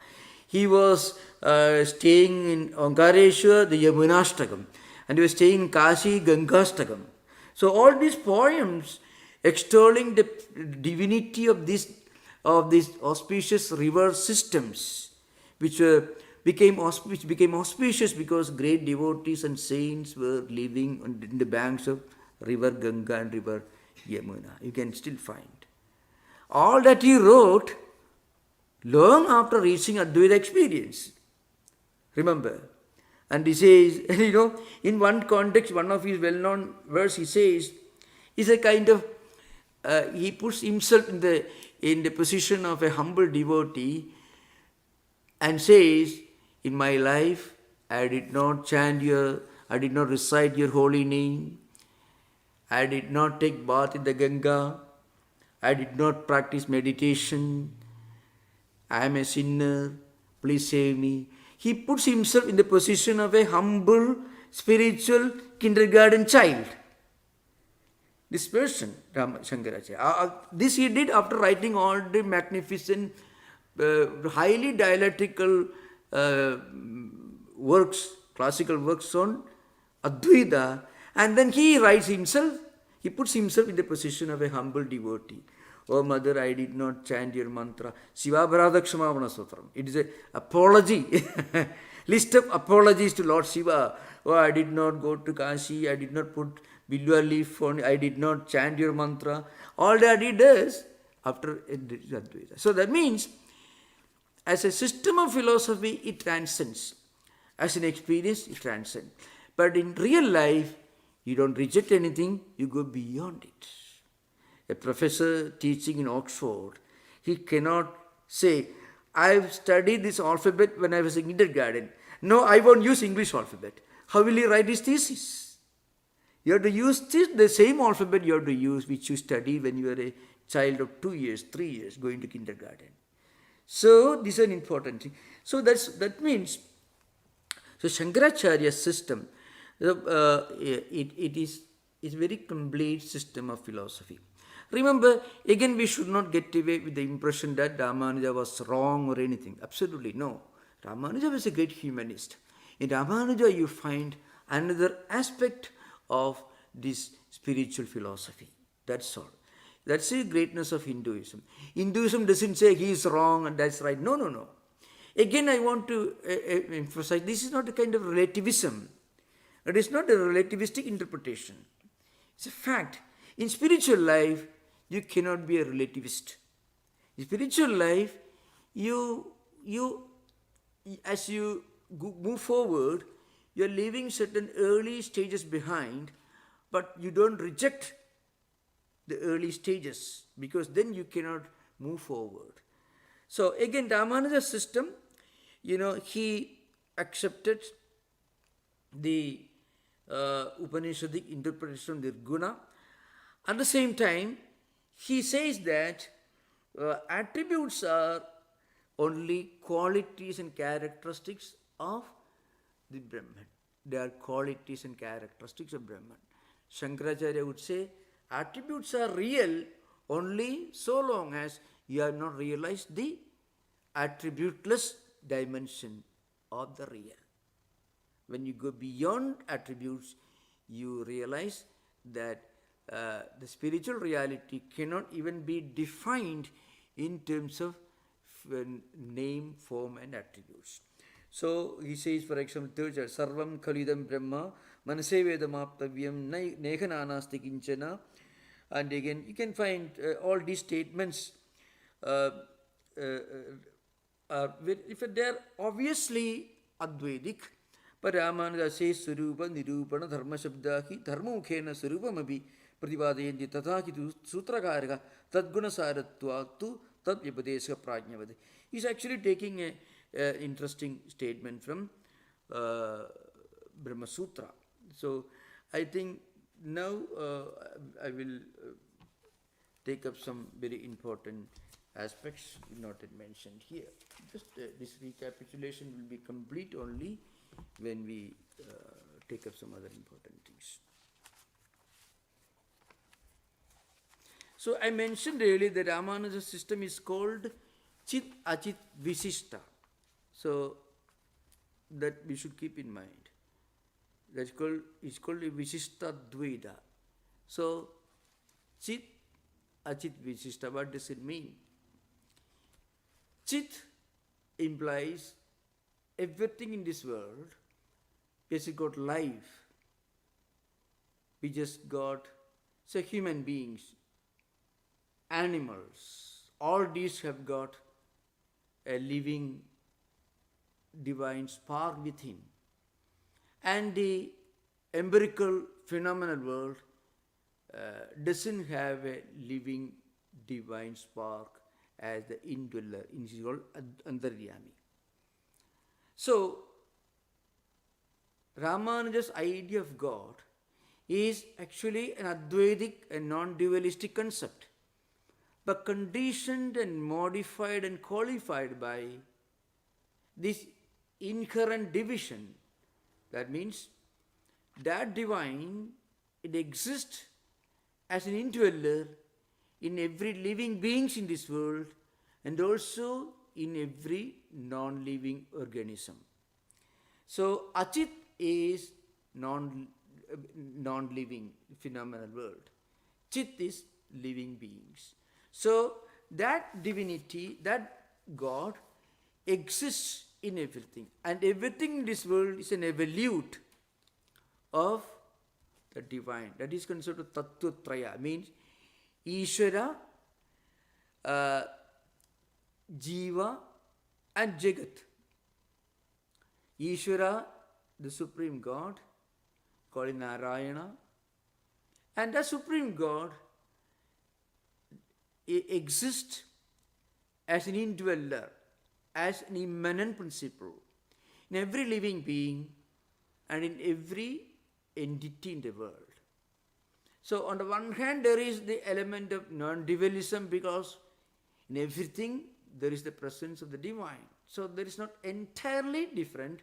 He was staying in Omkareshwar, the Yamunashtakam, and he was staying in Kashi, Gangastakam. So all these poems extolling the divinity of these auspicious river systems, which became auspicious because great devotees and saints were living in the banks of river Ganga and river Yamuna. You can still find. All that he wrote long after reaching Advaita experience. Remember. And he says, in one context, one of his well-known verse, he says, is a kind of, he puts himself in the position of a humble devotee and says, in my life, I did not recite your holy name, I did not take bath in the Ganga, I did not practice meditation, I am a sinner, please save me. He puts himself in the position of a humble, spiritual kindergarten child. This person, Shankaracharya. This he did after writing all the magnificent, highly dialectical works, classical works on Advaita, and then he writes himself, he puts himself in the position of a humble devotee. Oh mother, I did not chant your mantra. Sivaparadakshamaana Sutram. It is an apology, list of apologies to Lord Shiva. Oh, I did not go to Kashi, I did not put Bilwa leaf on, I did not chant your mantra. All that he does after Advaita. So that means, as a system of philosophy, it transcends. As an experience, it transcends. But in real life, you don't reject anything, you go beyond it. A professor teaching in Oxford, he cannot say, I've studied this alphabet when I was in kindergarten. No, I won't use English alphabet. How will he write his thesis? You have to use the same alphabet you have to use which you study when you are a child of 2 years, 3 years, going to kindergarten. So this is an important thing. So that means, so Shankaracharya's system, it is a very complete system of philosophy. Remember, again, we should not get away with the impression that Ramanuja was wrong or anything. Absolutely no. Ramanuja was a great humanist. In Ramanuja, you find another aspect of this spiritual philosophy. That's all. That's the greatness of Hinduism. Hinduism doesn't say he is wrong and that's right. No, no, no. Again, I want to emphasize, this is not a kind of relativism. It is not a relativistic interpretation. It's a fact. In spiritual life, you cannot be a relativist. In spiritual life, as you move forward, you are leaving certain early stages behind, but you don't reject the early stages because then you cannot move forward. So again, Ramanuja's system, he accepted the Upanishadic interpretation of Nirguna. At the same time, he says that attributes are only qualities and characteristics of the Brahman. They are qualities and characteristics of Brahman. Shankaracharya would say attributes are real only so long as you have not realized the attributeless dimension of the real. When you go beyond attributes, you realize that the spiritual reality cannot even be defined in terms of name, form and attributes. So he says, for example, third chapter, Sarvam Khalidam Brahma, Manase Vedamaptavyam, Nehananasti Kinchana. And again, you can find all these statements, if they are obviously Advaitic, but Ramanuja says, Surupa, Nirupana, Dharma Shabdaki, Dharmukhena, Surupamabi, Pratipadayanti, Tathaki, Sutrakaraka, Tadguna Sarattvatu, Tad Vyapadesha Prajnavati. He's actually taking an interesting statement from Brahma Sutra. So I think now I will take up some very important aspects not mentioned here. Just this recapitulation will be complete only when we take up some other important things. So I mentioned earlier that Ramanuja's system is called Chit Achit Visishta. So that we should keep in mind. It's called Viśiṣṭādvaita. So Chit Achit Visishta, what does it mean? Chit implies everything in this world. Yes, it got life. We just got, say, human beings, animals, all these have got a living divine spark within. And the empirical phenomenal world doesn't have a living divine spark as the indweller, in called Antaryami. So, Ramanuja's idea of God is actually an Advaitic and non-dualistic concept, but conditioned and modified and qualified by this inherent division. That means that divine, it exists as an indweller in every living beings in this world and also in every non-living organism. So Achit is non-living phenomenal world. Chit is living beings. So that divinity, that God exists in everything. And everything in this world is an evolute of the divine. That is considered of Tattwamayanandaji, means Ishvara, Jiva and Jagat. Ishvara, the Supreme God, called Narayana, and the Supreme God exists as an indweller, as an immanent principle in every living being and in every entity in the world. So on the one hand, there is the element of non-dualism, because in everything there is the presence of the divine. So there is not entirely different,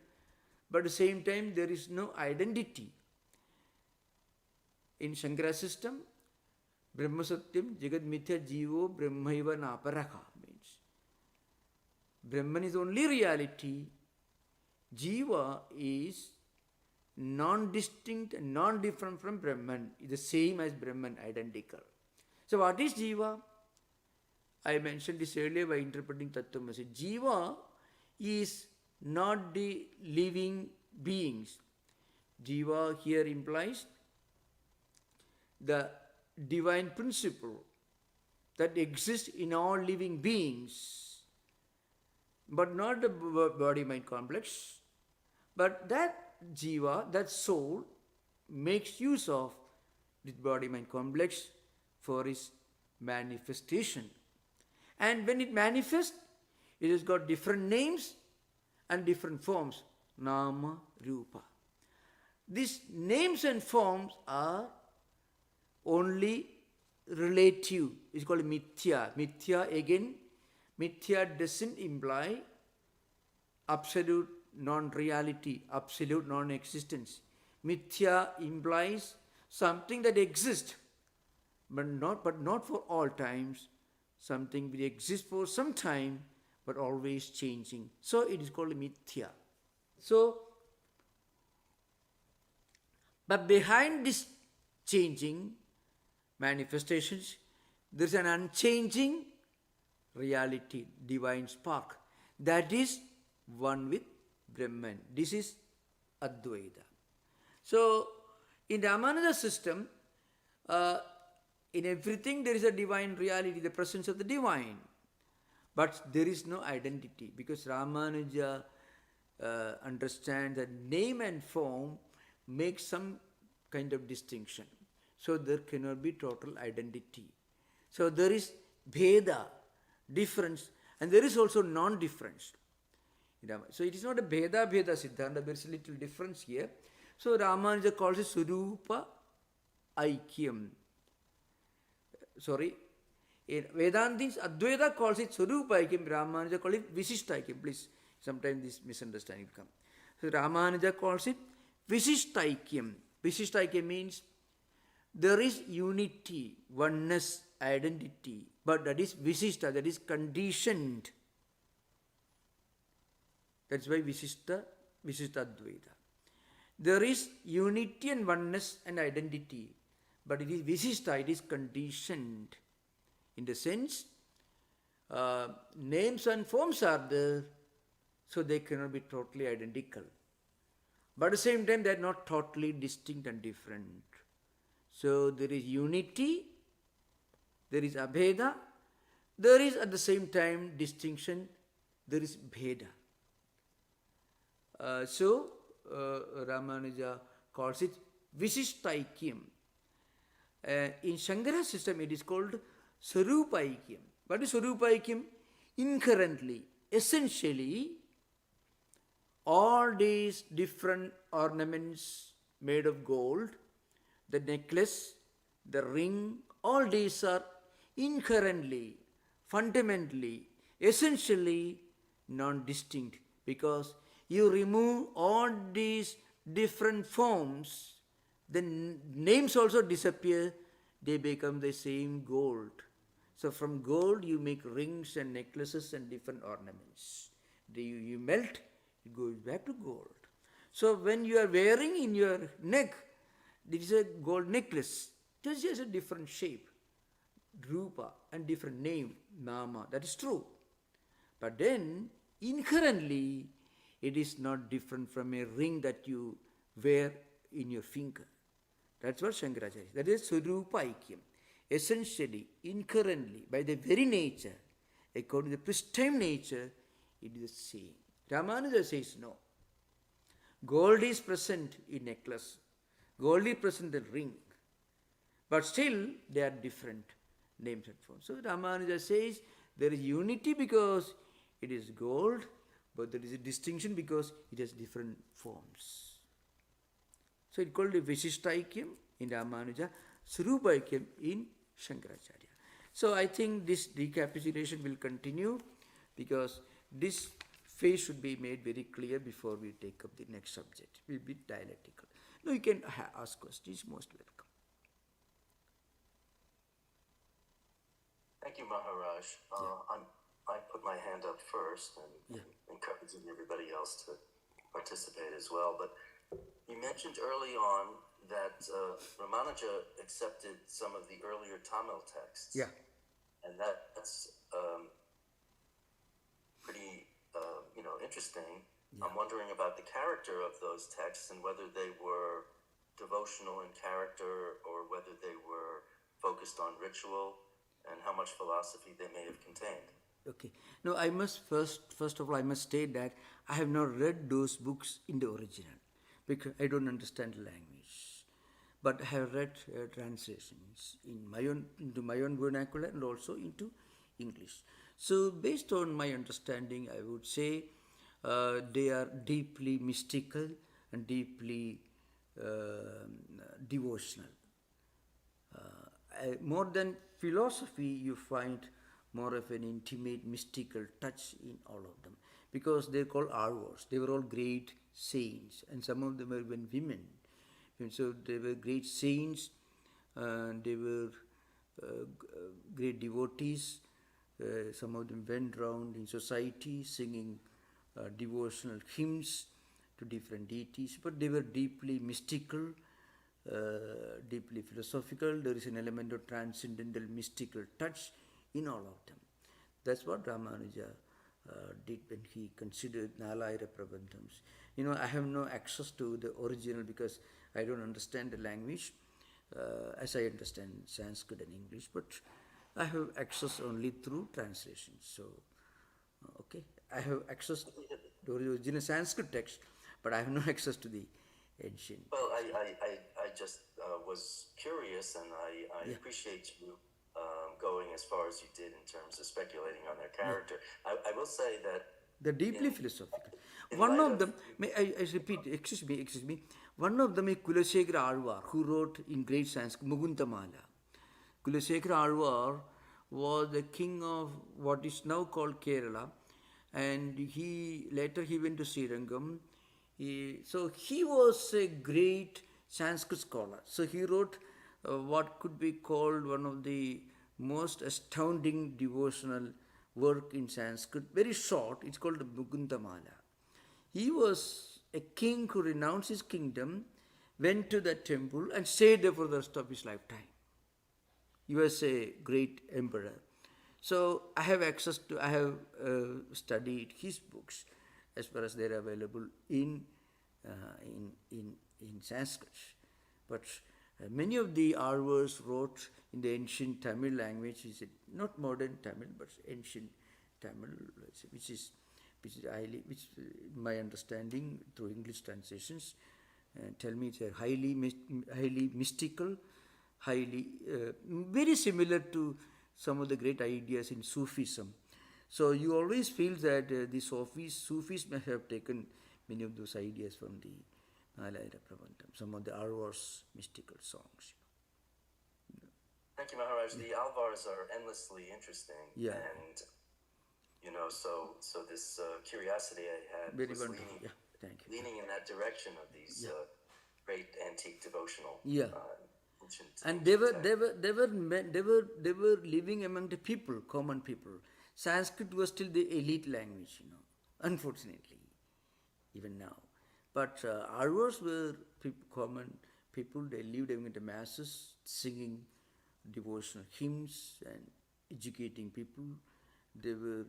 but at the same time there is no identity. In Shankara's system, Brahma Satyam Jagat Mithya Jivo Brahmaiva Naparaka means Brahman is only reality, Jiva is non-distinct and non-different from Brahman, is the same as Brahman, identical. So what is Jiva? I mentioned this earlier by interpreting Tattwamayanandaji. Jiva is not the living beings. Jiva here implies the divine principle that exists in all living beings, but not the body-mind complex, but that Jiva, that soul, makes use of this body-mind complex for its manifestation. And when it manifests, it has got different names and different forms, Nama, Rupa. These names and forms are only relative. It's called mithya. Mithya again, mithya doesn't imply absolute non-reality, absolute non-existence. Mithya implies something that exists, but not for all times. Something which exists for some time, but always changing. So it is called mithya. So, but behind this changing manifestations, there is an unchanging reality, divine spark, that is one with Brahman. This is Advaita. So, in Ramanuja's system, in everything there is a divine reality, the presence of the divine. But there is no identity, because Ramanuja understands that name and form make some kind of distinction. So there cannot be total identity. So there is Bheda, difference, and there is also non-difference. So it is not a Bheda Siddhanta, there is a little difference here. So Ramanuja calls it Surupa Aikyam. Vedantins, Advaita calls it Swarupa Aikyam, Ramanuja calls it Visishtādvaita. Please, sometimes this misunderstanding will come. So Ramanuja calls it Viśiṣṭāikyam. Viśiṣṭāikyam means there is unity, oneness, identity, but that is Visishta, that is conditioned. That's why Viśiṣṭādvaita. There is unity and oneness and identity, but it is Visishta, it is conditioned. In the sense, names and forms are there, so they cannot be totally identical. But at the same time, they are not totally distinct and different. So there is unity, there is abheda, there is at the same time distinction, there is bheda. Ramanuja calls it Viśiṣṭāikyam. In Shankara system, it is called Sarupaikyam. What is Sarupaikyam? Inherently, essentially, all these different ornaments made of gold, the necklace, the ring, all these are inherently, fundamentally, essentially non-distinct, because you remove all these different forms, the names also disappear, they become the same gold. So from gold you make rings and necklaces and different ornaments. You melt, it goes back to gold. So when you are wearing in your neck, this is a gold necklace, just has a different shape, rupa, and different name, nama, that is true. But then inherently it is not different from a ring that you wear in your finger. That's what Shankaracharya says. That is Sarupaikyam. Essentially, inherently, by the very nature, according to the pristine nature, it is the same. Ramanuja says no. Gold is present in necklace. Gold is present in ring. But still, they are different names and forms. So Ramanuja says there is unity because it is gold, but there is a distinction because it has different forms. So it's called the Viśiṣṭāikyam in Ramanuja, Sarupaikyam in Shankaracharya. So I think this recapitulation will continue because this phase should be made very clear before we take up the next subject. It will be dialectical. Now you can ask questions, most welcome. Thank you, Maharaj. I put my hand up first and encouraging everybody else to participate as well. But you mentioned early on that Ramanuja accepted some of the earlier Tamil texts. Yeah. And that's pretty, interesting. Yeah. I'm wondering about the character of those texts and whether they were devotional in character or whether they were focused on ritual and how much philosophy they may have contained. Okay. Now I must first of all, I must state that I have not read those books in the original because I don't understand the language. But I have read translations into my own vernacular and also into English. So based on my understanding, I would say they are deeply mystical and deeply devotional. More than philosophy, you find more of an intimate mystical touch in all of them, because they're called Arvars. They were all great saints, and some of them were even women. And so they were great saints, and they were great devotees. Some of them went around in society singing devotional hymns to different deities, but they were deeply mystical, deeply philosophical. There is an element of transcendental mystical touch in all of them. That's what Ramanuja did when he considered Nalayira Prabandhams. I have no access to the original because I don't understand the language as I understand Sanskrit and English, but I have access only through translations. So, I have access to the original Sanskrit text, but I have no access to the ancient. Well, I just was curious, and I appreciate you going as far as you did in terms of speculating on their character. I will say that they're deeply philosophical. One of them, I repeat, excuse me, one of them is Kulasekara Alvar, who wrote in great Sanskrit, Muguntamala. Kulasekara Alvar was the king of what is now called Kerala, and he went to Srirangam. So he was a great Sanskrit scholar. So he wrote what could be called one of the most astounding devotional work in Sanskrit. Very short. It's called the Mukundamala. He was a king who renounced his kingdom, went to the temple and stayed there for the rest of his lifetime. He was a great emperor. So I have studied his books as far as they are available in Sanskrit. But many of the artworks wrote in the ancient Tamil language, is not modern Tamil, but ancient Tamil, which is my understanding through English translations, tell me it's highly mystical, very similar to some of the great ideas in Sufism. So you always feel that the Sufis may have taken many of those ideas from the Malayala Prabantam, some of the Alvar's mystical songs. Thank you, Maharaj. The Alvars are endlessly interesting. Yeah. And, so this curiosity I had Very was wonderful. Yeah, thank you. leaning in that direction of these great antique devotional ancient. And they were living among the people, common people. Sanskrit was still the elite language, unfortunately, even now. But ours were common people. They lived among the masses, singing devotional hymns and educating people. They were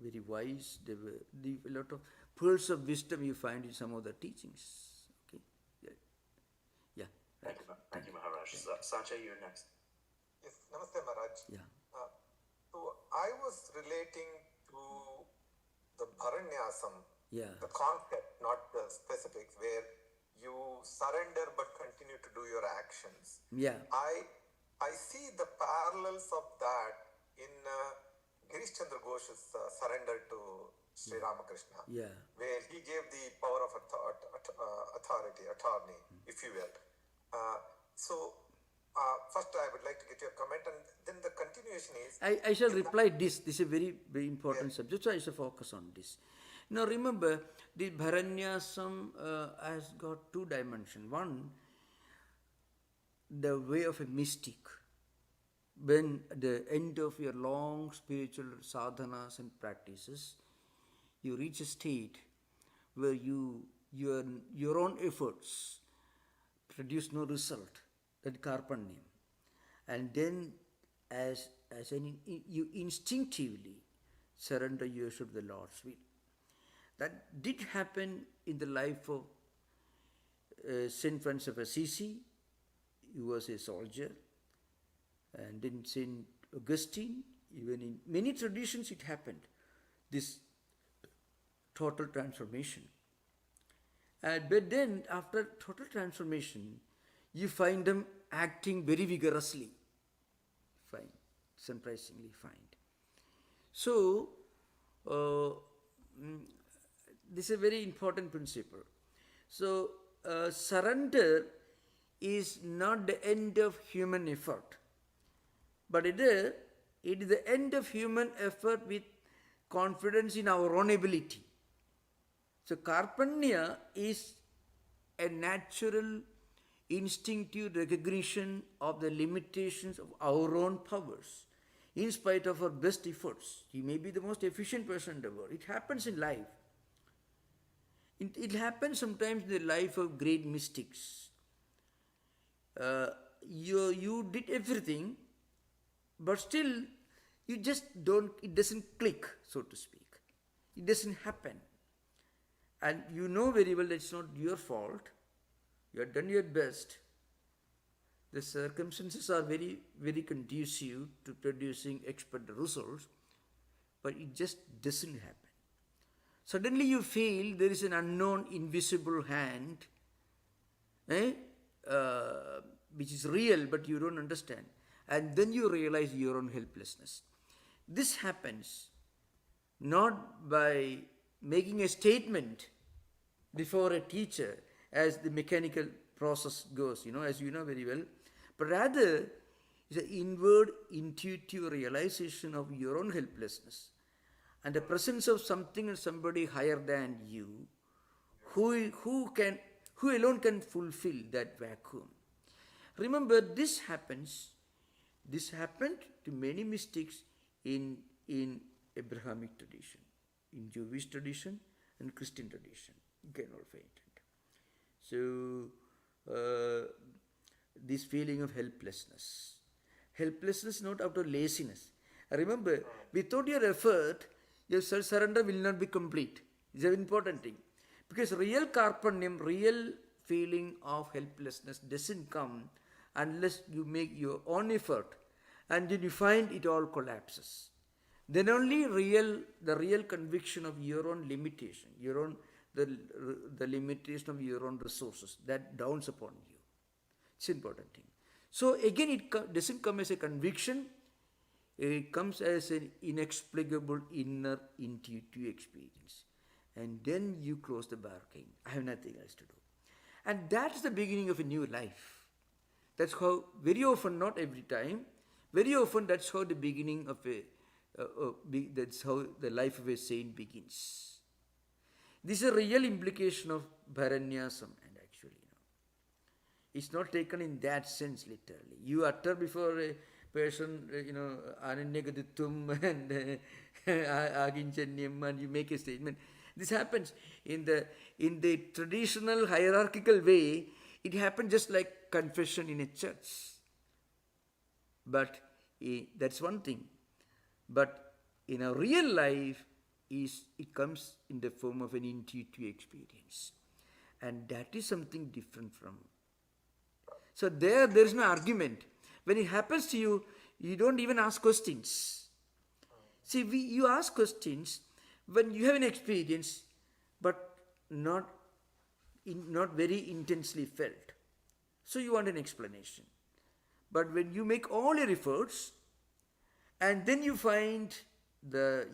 very wise. They were a lot of pearls of wisdom you find in some of the teachings. Okay, yeah. Thank you, Maharaj. Sanjay, you're next. Yes, Namaste Maharaj. Yeah. So I was relating to the Bharanyasam, Yeah. the concept, not the specifics, where you surrender but continue to do your actions. Yeah. I see the parallels of that in Girish Chandra Ghosh's surrender to Sri Ramakrishna, Yeah. where he gave the power of attorney, if you will. First I would like to get your comment, and then the continuation is... I shall reply this. This is a very, very important subject, so I shall focus on this. Now remember, the Bharanyasam has got two dimensions. One, the way of a mystic. When at the end of your long spiritual sadhanas and practices, you reach a state where your own efforts produce no result, that karpanyam. And then you instinctively surrender yourself to the Lord's will. That did happen in the life of Saint Francis of Assisi. He was a soldier. And in Saint Augustine, even in many traditions it happened, this total transformation. But then after total transformation, you find them acting very vigorously. Fine, surprisingly fine. So, this is a very important principle. So, surrender is not the end of human effort, but it is the end of human effort with confidence in our own ability. So, karpanya is a natural, instinctive recognition of the limitations of our own powers, in spite of our best efforts. You may be the most efficient person in the world. It happens in life. It happens sometimes in the life of great mystics. You did everything, but still you just it doesn't click, so to speak. It doesn't happen. And you know very well that it's not your fault. You have done your best. The circumstances are very, very conducive to producing expected results, but it just doesn't happen. Suddenly you feel there is an unknown, invisible hand, which is real, but you don't understand. And then you realize your own helplessness. This happens not by making a statement before a teacher, as the mechanical process goes, as you know very well, but rather it's an inward, intuitive realization of your own helplessness and the presence of something and somebody higher than you who alone can fulfill that vacuum. Remember, this happened to many mystics in Abrahamic tradition, in Jewish tradition and Christian tradition. You can all find it. So, this feeling of helplessness not out of laziness. Remember, without your effort, your self-surrender will not be complete. It's an important thing. Because real karpanyam, real feeling of helplessness doesn't come unless you make your own effort and then you find it all collapses. Then only the real conviction of your own limitation, the limitation of your own resources, that dawns upon you. It's an important thing. So again, it doesn't come as a conviction, it comes as an inexplicable inner intuitive experience. And then you close the bargain. I have nothing else to do. And that's the beginning of a new life. That's how, very often, not every time, very often that's how the beginning of that's how the life of a saint begins. This is a real implication of Bharanyasam, and actually, it's not taken in that sense literally. You utter before a person, Ananyagadittum and Aginchanyam, and you make a statement. This happens in the traditional hierarchical way. It happens just like confession in a church. But that's one thing. But in a real life, it comes in the form of an intuitive experience. And that is something different from. So there is no argument. When it happens to you, you don't even ask questions. See, you ask questions when you have an experience, but not very intensely felt. So you want an explanation. But when you make all your efforts, and then you find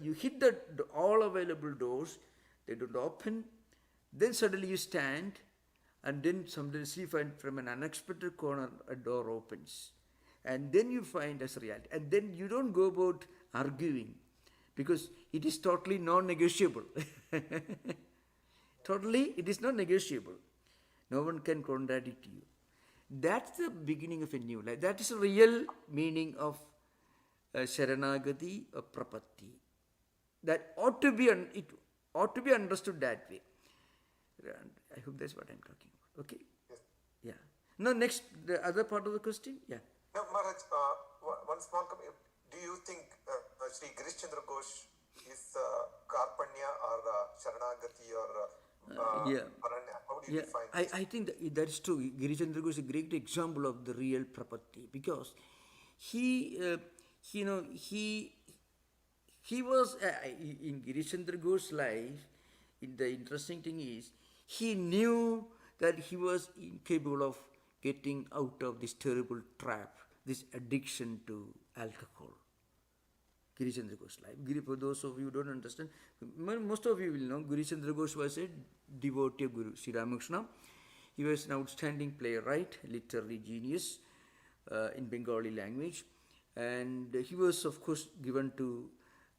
you hit all available doors, they don't open, then suddenly you stand, and then suddenly you find from an unexpected corner a door opens. And then you find as reality. And then you don't go about arguing, because it is totally non-negotiable. Totally, it is not negotiable. No one can contradict you. That's the beginning of a new life. That is the real meaning of Sharanagati or Prapatti. That ought to be understood that way. I hope that's what I'm talking about. Okay? Yes. Yeah. Now next, the other part of the question? Yeah. Now, Maharaj, one small comment. Do you think Sri Girish Chandra Ghosh is Karpanya or Sharanagati or Yeah. Paranya? How do you define this? I think that is true. Girish Chandra Ghosh is a great example of the real Prapatti, because he was in Girish Chandra Ghosh's life. The interesting thing is, he knew that he was incapable of getting out of this terrible trap, this addiction to alcohol. Girish Chandra Ghosh's life. For those of you who don't understand, most of you will know, Girish Chandra Ghosh was a devotee of Guru Sri Ramakrishna. He was an outstanding playwright, literary genius in Bengali language. And he was, of course, given to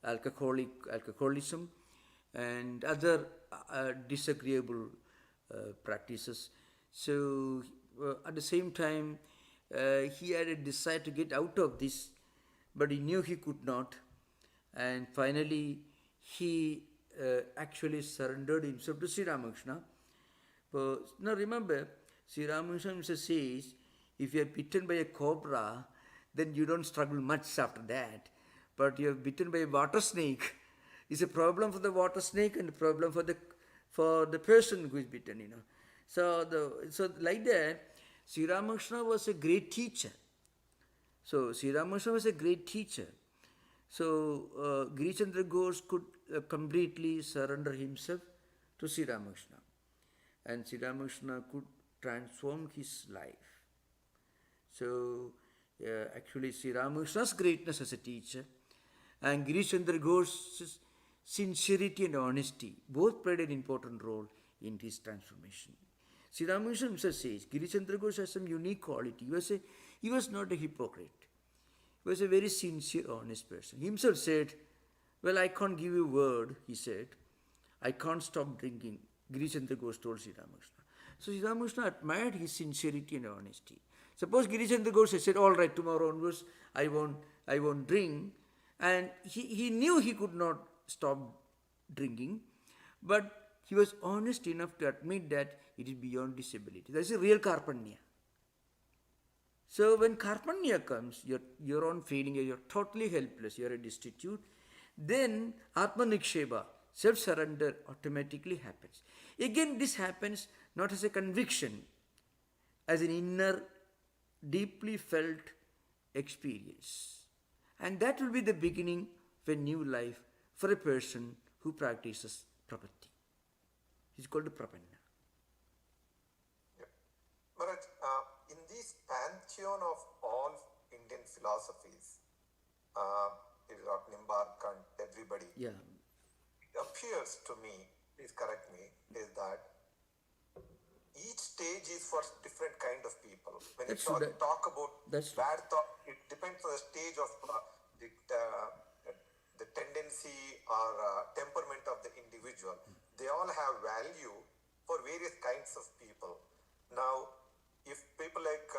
alcoholism and other disagreeable practices. So at the same time, he had a desire to get out of this, but he knew he could not. And finally, he actually surrendered himself to Sri Ramakrishna. Now remember, Sri Ramakrishna says, if you are bitten by a cobra, then you don't struggle much after that. But you are bitten by a water snake. It's a problem for the water snake and a problem for the person who is bitten, So like that, Sri Ramakrishna was a great teacher. So Sri Ramakrishna was a great teacher. So Girish Chandra Ghosh could completely surrender himself to Sri Ramakrishna. And Sri Ramakrishna could transform his life. So actually Sri Ramakrishna's greatness as a teacher and Girish Chandra Ghosh's sincerity and honesty both played an important role in his transformation. Sri Ramakrishna himself says Girish Chandra Ghosh has some unique quality. He was not a hypocrite. He was a very sincere, honest person. He himself said, well, I can't give you a word, he said. I can't stop drinking, Girichandra Ghosh told Sri Ramakrishna. So Sri Ramakrishna admired his sincerity and honesty. Suppose Girichandra Ghosh had said, all right, tomorrow onwards I won't drink, and he knew he could not stop drinking, but he was honest enough to admit that it is beyond his ability. That's a real karpanya. So when karpanya comes, your own feeling, you're totally helpless, you're a destitute, then Atma Niksheba, self-surrender automatically happens. Again, this happens not as a conviction, as an inner, deeply felt experience. And that will be the beginning of a new life for a person who practices Prapatti. It's called Prapanna. Yep. Maharaj, in this pantheon of all Indian philosophies, it is not Nimbark and everybody, Yeah. it appears to me, please correct me, is that each stage is for different kind of people. When That's you true. talk about That's true. bad thought, it depends on the stage of the tendency or temperament of the individual. They all have value for various kinds of people. Now, if people like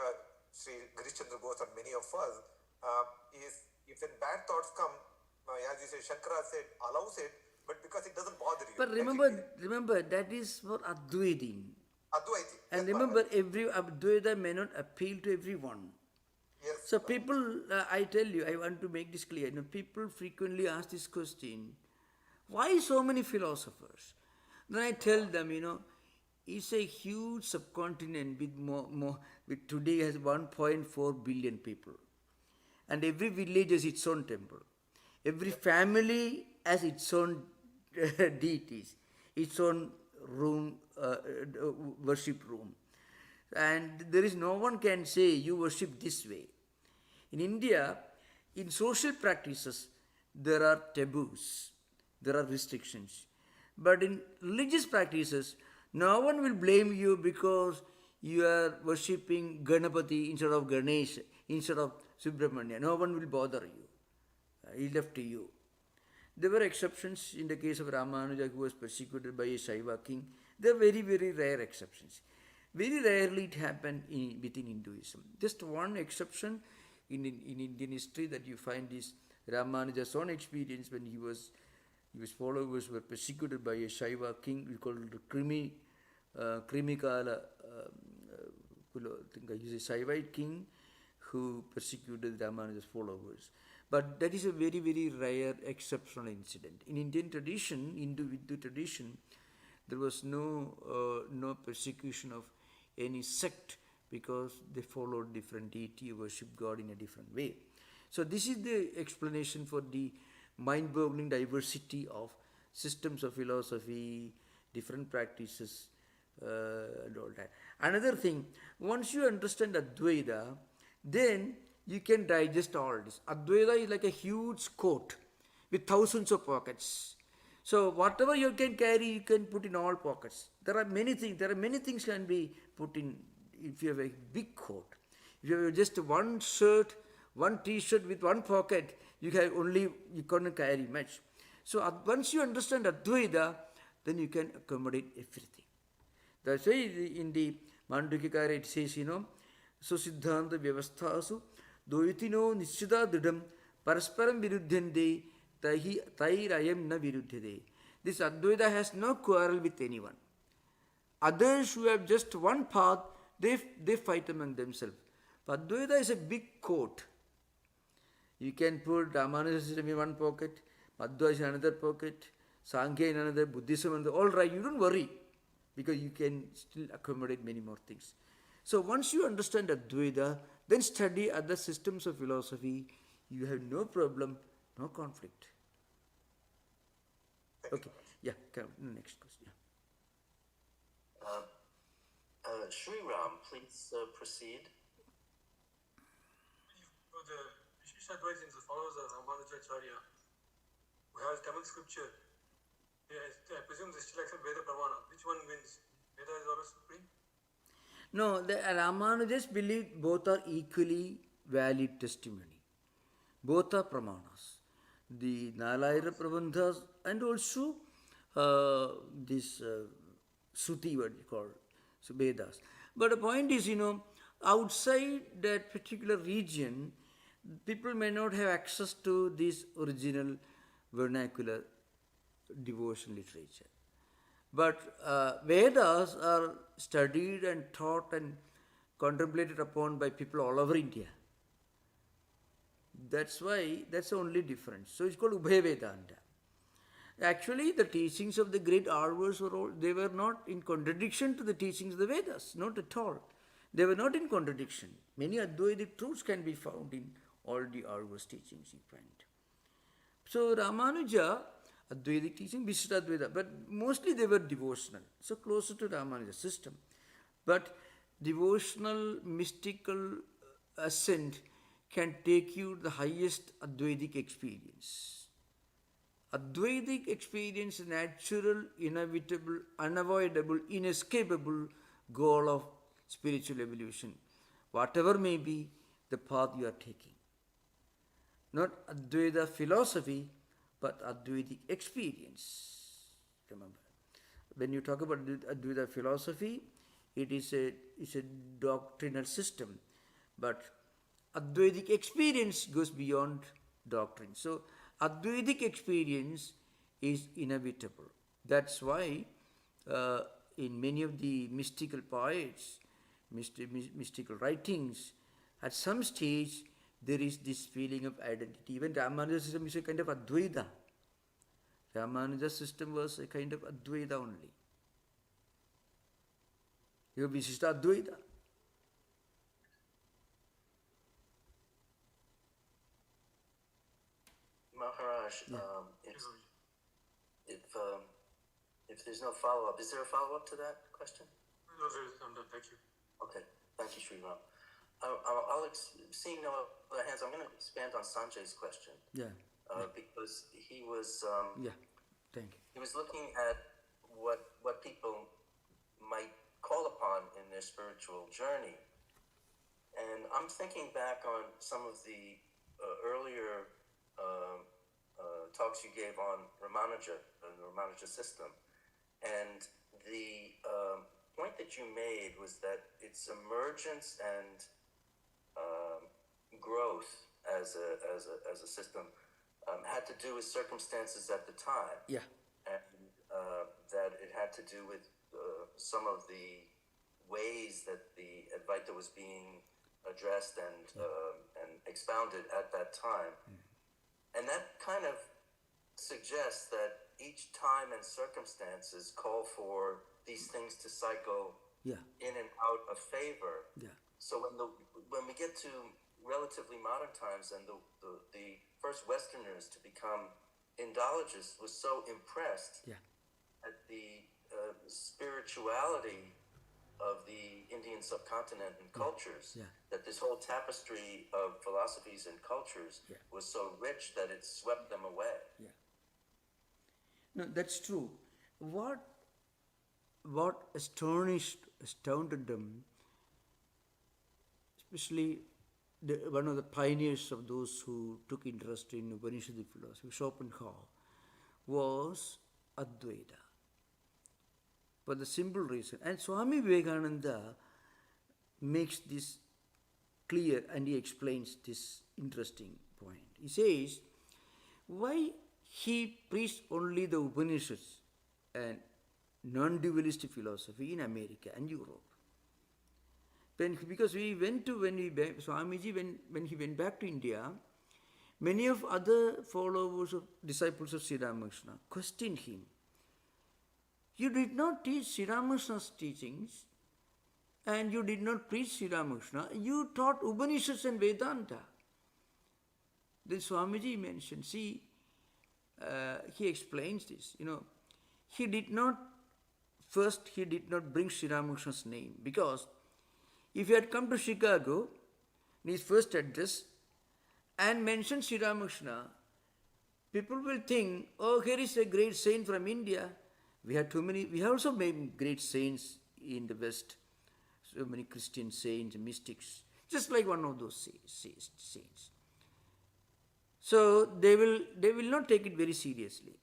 Sri Girichandra Ghosh and many of us, if when bad thoughts come, as you say, Shankara said, allows it, but because it doesn't bother you. But remember, that is for Advaitin. Advaita. And Yes, remember, every Advaita may not appeal to everyone. yes, So people, I tell you, I want to make this clear. People frequently ask this question, why so many philosophers? Then I tell them, it's a huge subcontinent with today has 1.4 billion people. And every village has its own temple. Every family has its own deities, its own room, worship room. And there is no one can say you worship this way. In India, in social practices, there are taboos, there are restrictions. But in religious practices, no one will blame you because you are worshipping Ganapati instead of Ganesh, instead of Subramanya. No one will bother you. It's left to you. There were exceptions in the case of Ramanuja, who was persecuted by a Shaiva king. There are very, very rare exceptions. Very rarely it happened within Hinduism. Just one exception in Indian history that you find is Ramanuja's own experience when his followers were persecuted by a Shaiva king, we call it Krimikala. He's a Shaivite king who persecuted Ramanuja's followers. But that is a very, very rare, exceptional incident. In Indian tradition, Hindu tradition, there was no persecution of any sect because they followed different deity, worship God in a different way. So this is the explanation for the mind-boggling diversity of systems of philosophy, different practices, and all that. Another thing, once you understand Advaita, then you can digest all this. Advaita is like a huge coat with thousands of pockets. So whatever you can carry, you can put in all pockets. There are many things can be put in if you have a big coat. If you have just one shirt, one t-shirt with one pocket, you cannot carry much. So once you understand Advaita, then you can accommodate everything. That's why in the Mandukikara it says, Susiddhanta Vyavasthasu Dvaitino Nishchita Dridam Parasparam Viruddhyante Tairayam Na Viruddhyate. This Advaita has no quarrel with anyone. Others who have just one path, they fight among themselves. But Advaita is a big coat. You can put Ramanuja system in one pocket, Madhva in another pocket, Sankhya in another, Buddhism in another. All right, you don't worry because you can still accommodate many more things. So once you understand Advaita, then study other systems of philosophy. You have no problem, no conflict. Okay, yeah, next question. Sri Ram, please proceed. The Visishtādvaita is the followers of RāMANUJA'S, who has Tamil scripture. I presume they still accept Veda Pramana. Which one wins? Veda is always supreme? No, the Ramanujas believe both are equally valid testimony. Both are Pramanas. The Nalayira Prabandhas and also this Shruti, what you call, so Vedas. But the point is, outside that particular region, people may not have access to this original vernacular devotional literature. But Vedas are studied and taught and contemplated upon by people all over India. That's why, that's the only difference. So it's called Ubhaya Vedanta. Actually, the teachings of the great Arvas were all, they were not in contradiction to the teachings of the Vedas, not at all. They were not in contradiction. Many Advaitic truths can be found in all the Arvas teachings you find. So Ramanuja, Advaitic teaching, Visishtādvaita, but mostly they were devotional, so closer to Ramanuja's system. But devotional, mystical ascent can take you to the highest Advaitic experience. Advaitic experience is natural, inevitable, unavoidable, inescapable goal of spiritual evolution, whatever may be the path you are taking. Not Advaita philosophy, but Advaitic experience. Remember, when you talk about Advaita philosophy, it is a doctrinal system, but Advaitic experience goes beyond doctrine. So Advaitic experience is inevitable. That's why in many of the mystical poets, mystical writings, at some stage there is this feeling of identity. Even Ramanuja's system is a kind of Advaita. Ramanuja's system was a kind of Advaita only. You have Visishtādvaita. Maharaj, if there's no follow-up, is there a follow-up to that question? No, I'm done. Thank you. Okay, thank you, Sri Ram. Seeing no other hands, I'm going to expand on Sanjay's question. Because he was Thank you. he was looking at what people might call upon in their spiritual journey, and I'm thinking back on some of the earlier talks you gave on Ramanuja and the Ramanuja system, and the point that you made was that its emergence and growth as a system had to do with circumstances at the time. Yeah. And that it had to do with some of the ways that the Advaita was being addressed and expounded at that time. And that kind of suggests that each time and circumstances call for these things to cycle in and out of favor. So when we get to relatively modern times, and the first Westerners to become Indologists was so impressed at the spirituality of the Indian subcontinent and cultures, that this whole tapestry of philosophies and cultures was so rich that it swept them away. No, that's true. What astounded them, especially one of the pioneers of those who took interest in Upanishadic philosophy, Schopenhauer, was Advaita. For the simple reason, and Swami Vivekananda makes this clear and he explains this interesting point. He says, why he preached only the Upanishads and non-dualistic philosophy in America and Europe. Because Swamiji, when he went back to India, many of other followers of disciples of Sri Ramakrishna questioned him. You did not teach Sri Ramakrishna's teachings and you did not preach Sri Ramakrishna. You taught Upanishads and Vedanta. Then Swamiji mentioned, he explains this, he did not bring Sri Ramakrishna's name, because if he had come to Chicago in his first address and mentioned Sri Ramakrishna, people will think, oh, here is a great saint from India. We have also made great saints in the West, so many Christian saints, mystics, just like one of those saints. So they will not take it very seriously.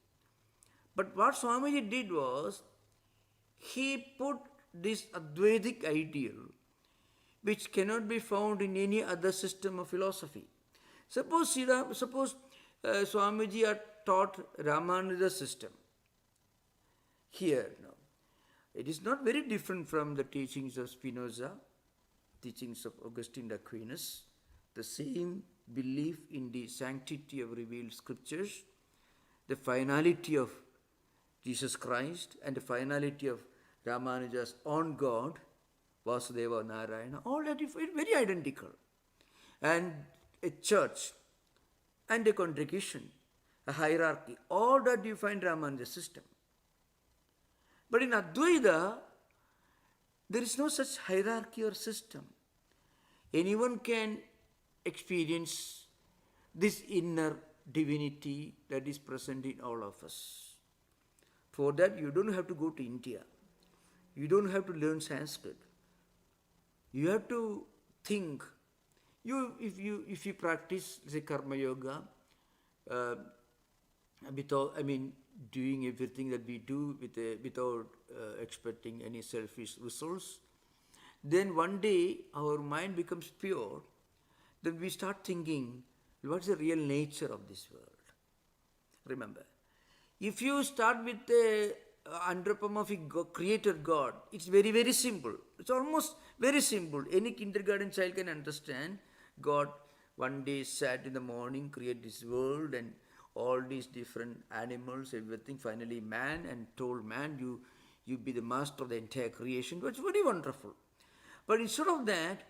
But what Swamiji did was, he put this Advaitic ideal which cannot be found in any other system of philosophy. Suppose Swamiji had taught Ramanuja's system. Here, no. It is not very different from the teachings of Spinoza, teachings of Augustine Aquinas, the same belief in the sanctity of revealed scriptures, the finality of Jesus Christ, and the finality of Ramanuja's own God, Vasudeva Narayana, all that is very identical. And a church and a congregation, a hierarchy, all that you find Ramanuja's system. But in Advaita, there is no such hierarchy or system. Anyone can experience this inner divinity that is present in all of us. For that, you don't have to go to India. You don't have to learn Sanskrit. You have to think. If you practice, say, karma yoga, doing everything that we do without expecting any selfish results, then one day our mind becomes pure. Then we start thinking, what's the real nature of this world? Remember, if you start with the anthropomorphic creator God, it's very, very simple. It's almost very simple. Any kindergarten child can understand. God one day sat in the morning, created this world and all these different animals, everything, finally man, and told man, you be the master of the entire creation. It's very wonderful. But instead of that,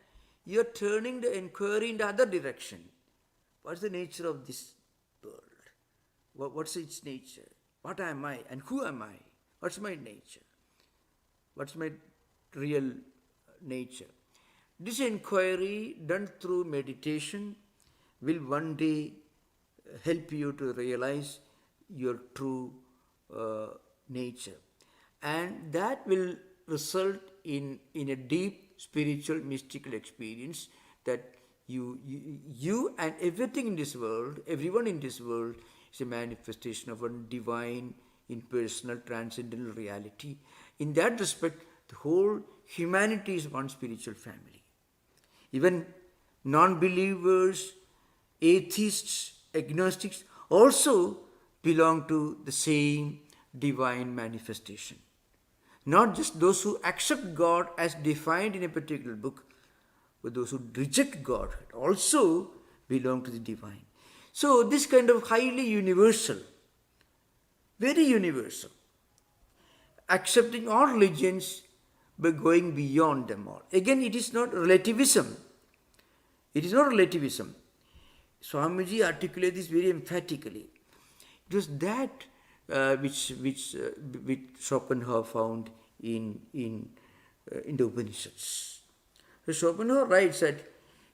you're turning the inquiry in the other direction. What's the nature of this world? What's its nature? What am I and who am I? What's my nature? What's my real nature? This inquiry done through meditation will one day help you to realize your true nature. And that will result in a deep spiritual mystical experience that you and everything in this world, everyone in this world is a manifestation of one divine, impersonal, transcendental reality. In that respect, the whole humanity is one spiritual family. Even non-believers, atheists, agnostics also belong to the same divine manifestation. Not just those who accept God as defined in a particular book, but those who reject God also belong to the divine. So this kind of highly universal, very universal, accepting all religions but going beyond them all. Again, it is not relativism. It is not relativism. Swamiji articulated this very emphatically. It was that which Schopenhauer found in the Upanishads. So Schopenhauer writes that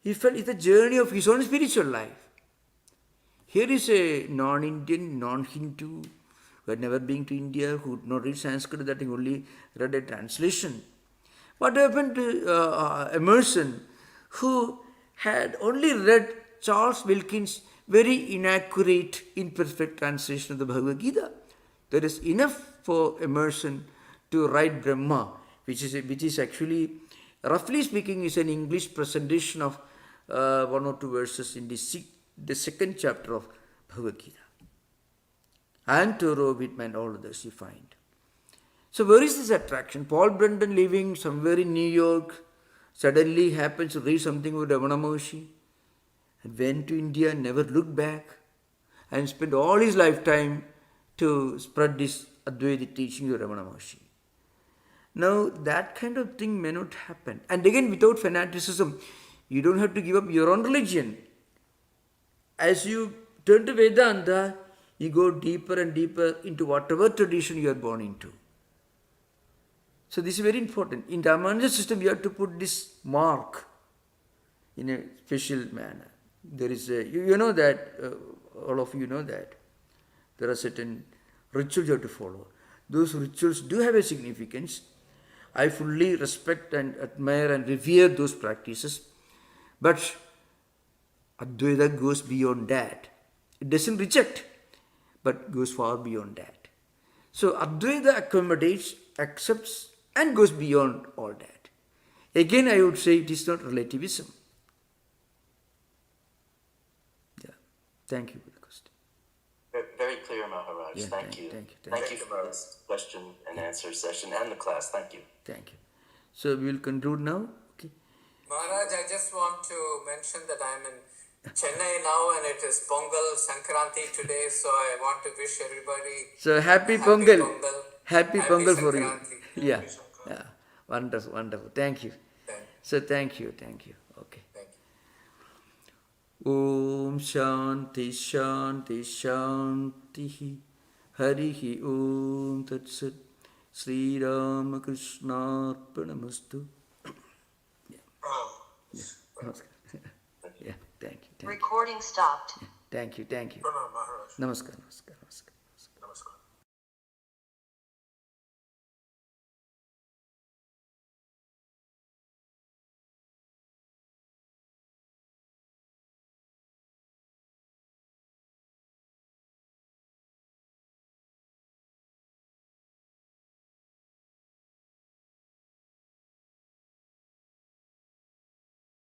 he felt it's a journey of his own spiritual life. Here is a non-Indian, non-Hindu, who had never been to India, who had not read Sanskrit, that he only read a translation. What happened to Emerson, who had only read Charles Wilkins' very inaccurate, imperfect translation of the Bhagavad Gita? There is enough for Emerson to write Brahma, which is actually, roughly speaking, is an English presentation of one or two verses in the second chapter of Bhagavad Gita. And Thoreau, Whitman, all others you find. So where is this attraction? Paul Brendan, living somewhere in New York, suddenly happens to read something with Ramana Maharshi, and went to India, never looked back, and spent all his lifetime to spread this Advaita teaching of Ramana Maharshi. Now, that kind of thing may not happen. And again, without fanaticism, you don't have to give up your own religion. As you turn to Vedanta, you go deeper and deeper into whatever tradition you are born into. So this is very important. In Ramanuja system, you have to put this mark in a special manner. There is a, you know that, all of you know that. There are certain rituals you have to follow. Those rituals do have a significance. I fully respect and admire and revere those practices. But Advaita goes beyond that. It doesn't reject, but goes far beyond that. So Advaita accommodates, accepts and goes beyond all that. Again, I would say it is not relativism. Yeah. Thank you for the question. Very clear, Maharaj. Yeah, thank you. thank you. For this question and answer session and the class. Thank you. Thank you. So we will conclude now. Okay. Maharaj, I just want to mention that I'm in Chennai now and it is Pongal Sankranti today, so I want to wish everybody So happy Pongal. Happy Pongal for you. Sankranti. Yeah. Yeah. Wonderful, wonderful. Thank you. So thank you. Okay. Thank you. Om Shanti Shanti Shanti Harihi Om Tat Sat Sri Ramakrishna Arpanamastu. Yeah, thank you. Recording stopped. Thank you. Pranam Maharaj. Namaskar.